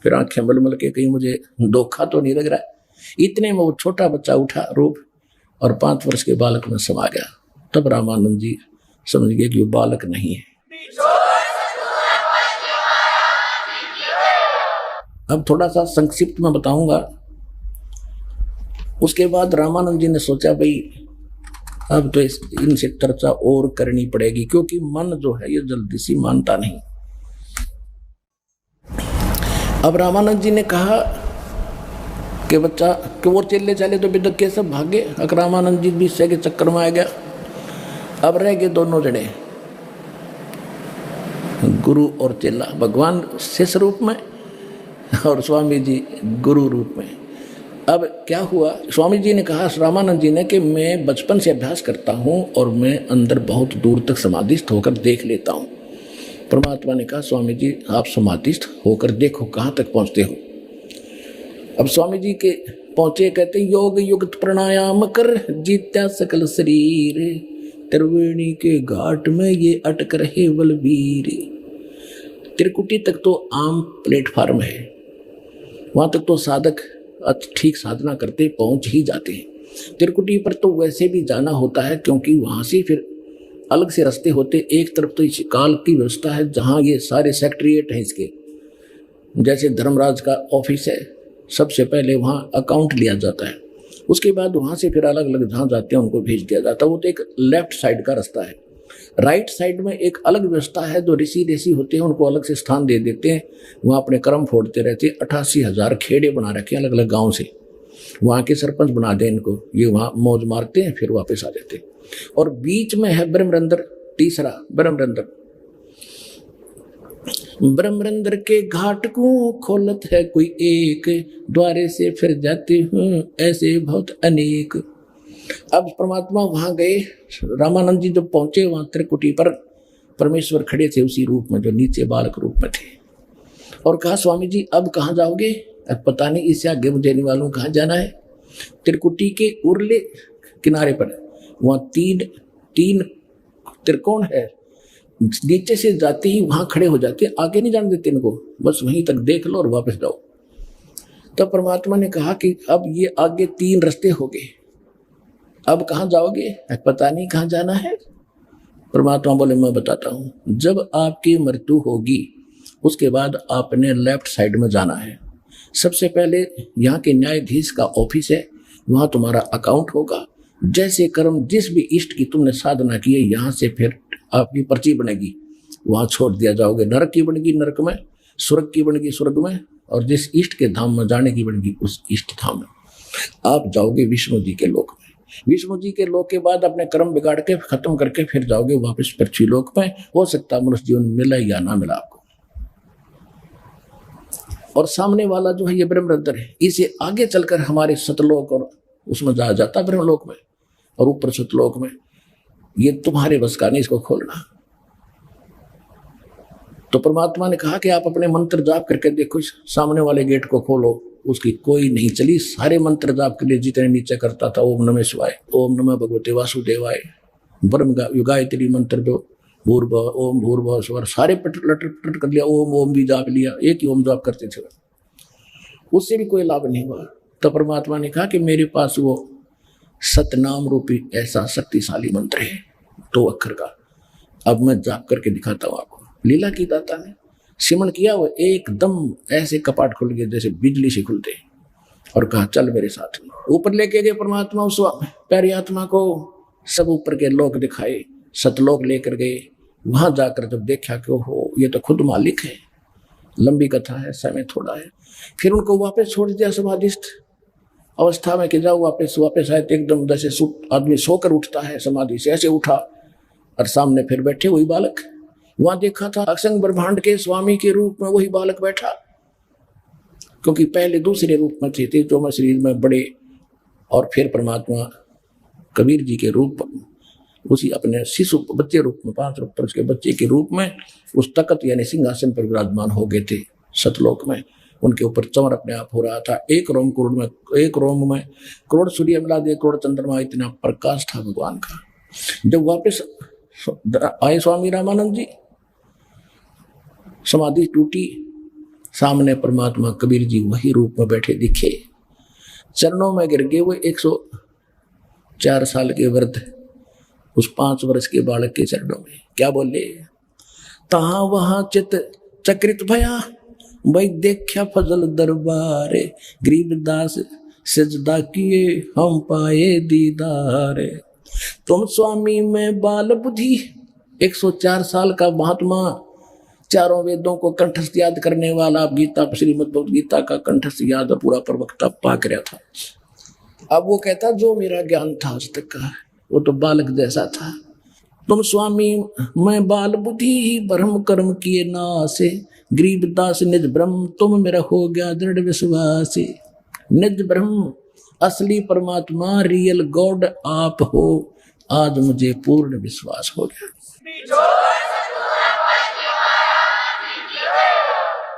फिर आंखें मलमल के कहीं मुझे धोखा तो नहीं लग रहा है। इतने में वो छोटा बच्चा उठा रूप और 5 वर्ष के बालक में समा गया। तब रामानंद जी समझ गए कि वो बालक नहीं है। अब थोड़ा सा संक्षिप्त में बताऊंगा। उसके बाद रामानंद जी ने सोचा भाई अब तो इनसे चर्चा और करनी पड़ेगी, क्योंकि मन जो है ये जल्दी सी मानता नहीं। अब रामानंद जी ने कहा कि बच्चा कि वो चेले चले तो बिदक के सब भागे। अकरामानंद जी भी से के चक्कर में आ गया। अब रह गए दोनों जने, गुरु और चेला, भगवान शिष्य रूप में और स्वामी जी गुरु रूप में। अब क्या हुआ, स्वामी जी ने कहा रामानंद जी ने कि मैं बचपन से अभ्यास करता हूँ और मैं अंदर बहुत दूर तक समाधिस्थ होकर देख लेता हूँ। परमात्मा ने कहा स्वामी जी आप समाधिस्थ होकर देखो कहाँ तक पहुँचते हो। अब स्वामी जी के पहुँचे, कहते योग युक्त प्राणायाम कर जीत्या सकल शरीर, त्रिवेणी के घाट में ये अटक रहे बलवीर। त्रिकुटी तक तो आम प्लेटफार्म है, वहाँ तक तो साधक ठीक साधना करते पहुँच ही जाते हैं। त्रिकुटी पर तो वैसे भी जाना होता है क्योंकि वहाँ से फिर अलग से रास्ते होते। एक तरफ तो इस काल की व्यवस्था है जहाँ ये सारे सेक्रेटरीट हैं इसके, जैसे धर्मराज का ऑफिस है, सबसे पहले वहाँ अकाउंट लिया जाता है, उसके बाद वहाँ से फिर अलग अलग जहाँ जाते हैं उनको भेज दिया जाता है। वो तो एक लेफ्ट साइड का रास्ता है। राइट साइड में एक अलग व्यवस्था है, जो ऋषि होते हैं उनको अलग से स्थान दे देते हैं, वहाँ अपने कर्म फोड़ते रहते हैं। 88,000 खेड़े बना रखे हैं अलग अलग गाँव से, वहाँ के सरपंच बना दें इनको, ये वहाँ मौज मारते हैं फिर वापस आ जाते हैं। और बीच में है ब्रह्मरंध्र, तीसरा ब्रह्मरंध्र। ब्रह्मरंध्र के घाट को खोलत है कोई एक, द्वारे से फिर जाते हूँ ऐसे बहुत अनेक। अब परमात्मा वहां गए, रामानंद जी जब पहुंचे वहां त्रिकुटी पर परमेश्वर खड़े थे उसी रूप में जो नीचे बालक रूप में थे, और कहा स्वामी जी अब कहाँ जाओगे? अब पता नहीं, इससे आगे मुझे नहीं मालूम कहाँ जाना है। त्रिकुटी के उरले किनारे पर वहाँ तीन त्रिकोण है, नीचे से जाते ही वहां खड़े हो जाते, आगे नहीं जाने देते इनको, बस वहीं तक देख लो और वापस जाओ। तो परमात्मा ने कहा कि अब ये आगे 3 रास्ते हो गए, अब कहाँ जाओगे? पता नहीं कहाँ जाना है। परमात्मा बोले मैं बताता हूँ, जब आपकी मृत्यु होगी उसके बाद आपने लेफ्ट साइड में जाना है। सबसे पहले यहाँ के न्यायाधीश का ऑफिस है, वहाँ तुम्हारा अकाउंट होगा। जैसे कर्म जिस भी इष्ट की तुमने साधना की है यहाँ से फिर आपकी पर्ची बनेगी, वहाँ छोड़ दिया जाओगे। नरक की बनेगी नरक में, स्वर्ग की बनेगी स्वर्ग में, और जिस इष्ट के धाम में जाने की बनेगी उस इष्ट धाम में। आप जाओगे विष्णु जी के लोक में। विष्णु जी के लोक के बाद अपने कर्म बिगाड़ के खत्म करके फिर जाओगे वापस पृथ्वी लोक में। हो सकता मनुष्य जीवन मिला या ना मिला आपको। और सामने वाला जो है ये ब्रह्मरंध्र है, इसे आगे चलकर हमारे सतलोक और उसमें जाया जाता है ब्रह्मलोक में, और ऊपर सतलोक में। ये तुम्हारे बस का नहीं इसको खोलना। तो परमात्मा ने कहा कि आप अपने मंत्र जाप करके देखो, सामने वाले गेट को खोलो, उसकी कोई नहीं चली। सारे मंत्र जाप के लिए जितने नीचे करता था, ओम नमः शिवाय, ओम नमः भगवते वासुदेवाय, ब्रह्म गायत्री मंत्र दो, भूर्भुवः ओम भूर्भुवः स्वः, सारे लटर कर लिया, ओम ओम भी जाप लिया, एक ही ओम जाप करते थे, उससे भी कोई लाभ नहीं हुआ। तो परमात्मा ने कहा कि मेरे पास वो सतनाम रूपी ऐसा शक्तिशाली मंत्र है 2 अक्षर का, अब मैं जाप करके दिखाता हूँ आपको। लीला की दाता ने सिमरण किया, वो एकदम ऐसे कपाट खुल गए जैसे बिजली से खुलते, और कहा चल मेरे साथ। ऊपर लेके गए परमात्मा उस प्यारी आत्मा को, सब ऊपर के लोक दिखाए, सतलोक लेकर गए। वहां जाकर जब देखा कि हो ये तो खुद मालिक है। लंबी कथा है, समय थोड़ा है। फिर उनको वापस छोड़ दिया समाधिस्थ अवस्था में कि जाओ वापस आए। तो एकदम जैसे आदमी सोकर उठता है समाधि से, ऐसे उठा और सामने फिर बैठे वही बालक। वहां देखा था असंग ब्रह्मांड के स्वामी के रूप में वही बालक बैठा, क्योंकि पहले दूसरे रूप में थे जो मैं शरीर में बड़े, और फिर परमात्मा कबीर जी के रूप उसी अपने शिशु बच्चे रूप में 5 वर्ष के बच्चे के रूप में उस तख्त यानी सिंहासन पर विराजमान हो गए थे सतलोक में। उनके ऊपर चमर अपने आप हो रहा था। एक रोम में करोड़ सूर्य मिला दे, करोड़ चंद्रमा, इतना प्रकाश था भगवान का। जब वापस आए स्वामी रामानंद जी, समाधि टूटी, सामने परमात्मा कबीर जी वही रूप में बैठे दिखे, चरणों में गिर गए। वो 104 साल के वृद्ध उस 5 वर्ष के बालक के चरणों में क्या बोले? तहाँ वहां चित चक्रित भया, भाई देखा फजल दरबारे, गरीबदास सजदा किए हम पाए दीदार। तुम स्वामी में बाल बुद्धि, 104 साल का महात्मा चारों वेदों को कंठस्थ याद करने वाला, गीता श्रीमद् भगवद गीता का कंठस्थ याद पूरा प्रवक्ता पाक रहा था। अब वो कहता जो मेरा ज्ञान था आज तक का वो तो बालक जैसा था। तुम स्वामी मैं बाल बुद्धि ही ब्रह्म कर्म किए नासे, गरीबदास निज ब्रह्म तुम मेरा हो गया दृढ़ विश्वास। निज ब्रह्म असली परमात्मा रियल गॉड आप हो, आज मुझे पूर्ण विश्वास हो गया।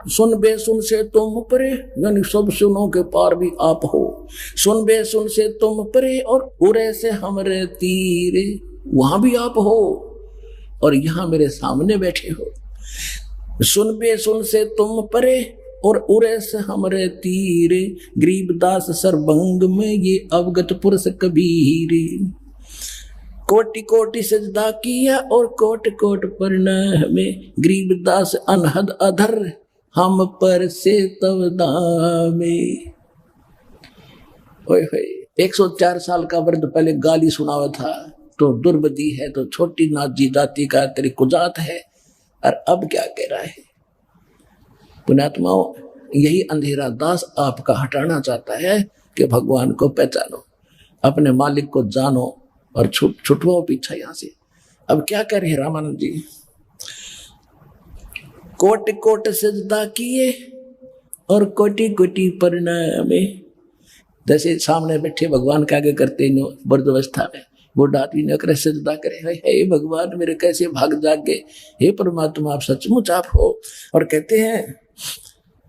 सुन बे सुन से तुम परे, यानी सब सुनो के पार भी आप हो। सुन बे सुन से तुम परे और उरे से हमरे तीरे, वहां भी आप हो और यहां मेरे सामने बैठे हो। सुन बे सुन से तुम परे और उरे से हमरे तीरे, गरीबदास सर्वंग में ये अवगत पुरुष कबीर। कोटि कोटि सजदा किया और कोट कोट प्रणाम में, गरीबदास अनहद अधर हम पर से तव दामे। ओए होए 104 साल का वृद्ध पहले गाली सुनावा था, तो दुर्बदी है तो छोटी नाजी जाति का तेरी कुजात है, और अब क्या कह रहा है। पुण्यात्माओं, यही अंधेरा दास आपका हटाना चाहता है कि भगवान को पहचानो, अपने मालिक को जानो और छुटवाओ पीछा यहां से। अब क्या कह रहे रामानंद जी, कोटि कोटि सजदा किए और कोटि कोटि प्रणामे। जैसे सामने बैठे भगवान के आगे करते हैं वृद्धावस्था में, बूढ़ा आदमी न करे सजदा करे, हे भगवान मेरे कैसे भाग जागे, हे परमात्मा आप सचमुच आप हो। और कहते हैं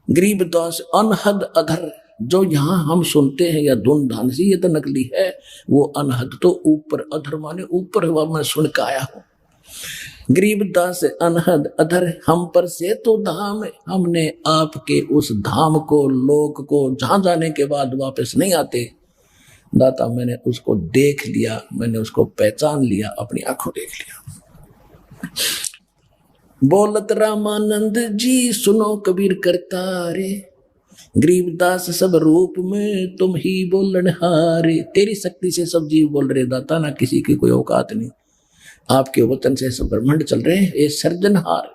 गरीबदास अनहद अधर, जो यहाँ हम सुनते हैं या धुन धान सी ये तो नकली है, वो अनहद तो ऊपर, अधर माने ऊपर हुआ, मैं सुन के आया हूँ। गरीबदास अनहद अधर हम पर से तो धाम, हमने आपके उस धाम को, लोक को, जहां जाने के बाद वापस नहीं आते दाता, मैंने उसको देख लिया, मैंने उसको पहचान लिया, अपनी आंखों देख लिया। बोलत रामानंद जी सुनो कबीर करतारे, गरीबदास सब रूप में तुम ही बोलन हारे। तेरी शक्ति से सब जीव बोल रहे दाता, ना किसी की कोई औकात नहीं, आपके वचन से सब ब्रह्मांड चल रहे हैं, ये सर्जनहार।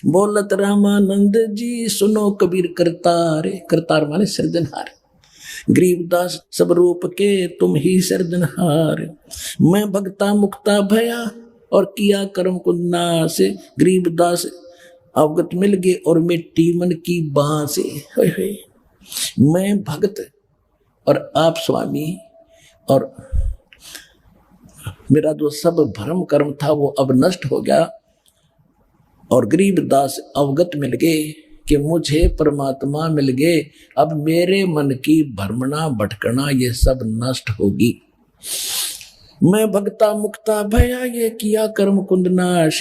बोलत रामानंद जी सुनो कबीर करतारे, करतार माने सर्जनहार। गरीबदास सब रूप के तुम ही सर्जनहार, मैं भक्ता मुक्ता भया और किया कर्म को नाश। गरीबदास अवगत मिल गए और मिट्टी मन की बांसे। मैं भक्त और आप स्वामी, और मेरा जो सब भ्रम कर्म था वो अब नष्ट हो गया, और गरीबदास अवगत मिल गए कि मुझे परमात्मा मिल गए। अब मेरे मन की भ्रमणा भटकना ये सब नष्ट होगी। मैं भक्ता मुक्ता भया ये किया कर्म कुंद नाश,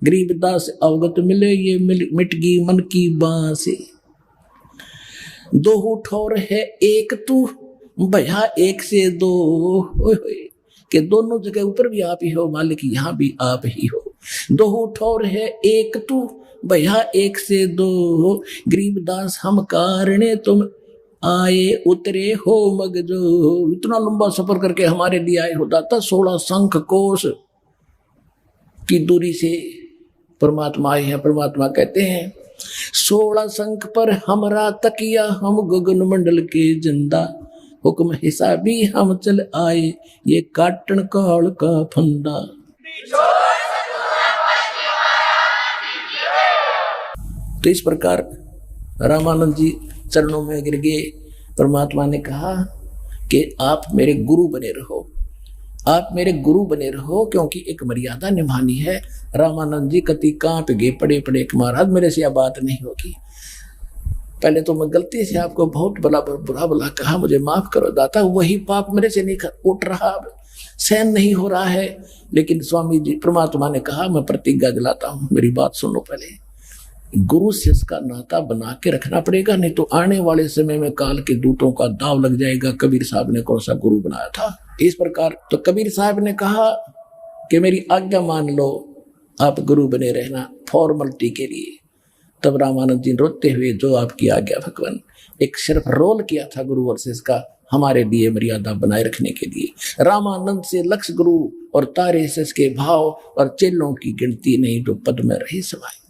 गरीबदास अवगत मिले ये मिट गई मन की बांसे। दो ठौर है एक तू भया एक से दो, कि दोनों जगह ऊपर भी आप ही हो मालिक, यहाँ भी आप ही हो। दो ठौर है एक तू भया एक से दो, गरीबदास हम कारणे तुम आए उतरे हो मगजो। इतना लंबा सफर करके हमारे लिए आए हो दाता, 16 शंख कोश की दूरी से परमात्मा आए हैं। परमात्मा कहते हैं 16 शंख पर हमरा तकिया, हम गगन मंडल के जिंदा, हुक्म हिसाबी हम चल आए, ये काटन काल का फंदा। तो इस प्रकार रामानंद जी चरणों में गिर गए। परमात्मा ने कहा कि आप मेरे गुरु बने रहो, आप मेरे गुरु बने रहो, क्योंकि एक मर्यादा निभानी है। रामानंद जी कति कांप गए, पड़े पड़े कि महाराज मेरे से यह बात नहीं होगी। पहले तो मैं गलती से आपको बहुत बुरा भला कहा, मुझे माफ करो दाता, वही पाप मेरे से नहीं उठ रहा, सहन नहीं हो रहा है। लेकिन स्वामी जी परमात्मा ने कहा मैं प्रतिज्ञा दिलाता हूँ, मेरी बात सुन लो पहले। गुरु शिष्य का नाता बना के रखना पड़ेगा, नहीं तो आने वाले समय में काल के दूतों का दाव लग जाएगा। कबीर साहब ने कौन सा गुरु बनाया था इस प्रकार। तो कबीर साहब ने कहा कि मेरी आज्ञा मान लो, आप गुरु बने रहना फॉर्मलिटी के लिए। तब रामानंद जी रोते हुए जो आपकी आज्ञा भगवान, एक सिर्फ रोल किया था गुरु और शिष्य का हमारे लिए मर्यादा बनाए रखने के लिए। रामानंद से लक्ष्य गुरु और तारे शिष्य के भाव और चेलों की गिनती नहीं, जो पद में रहे समाये।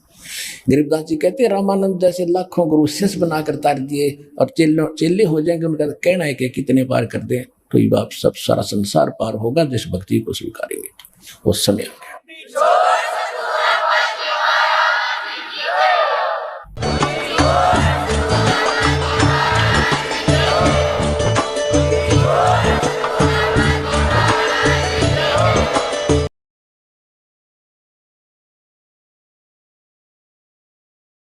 गरीबदास जी कहते हैं रामानंद जैसे लाखों गुरु शिष्य बनाकर तार दिए और चेले हो जाएंगे, उनका कहना है कि कितने पार कर दें, तो ये बाप सब सारा संसार पार होगा जिस भक्ति को स्वीकारेंगे। वो समय आ गया।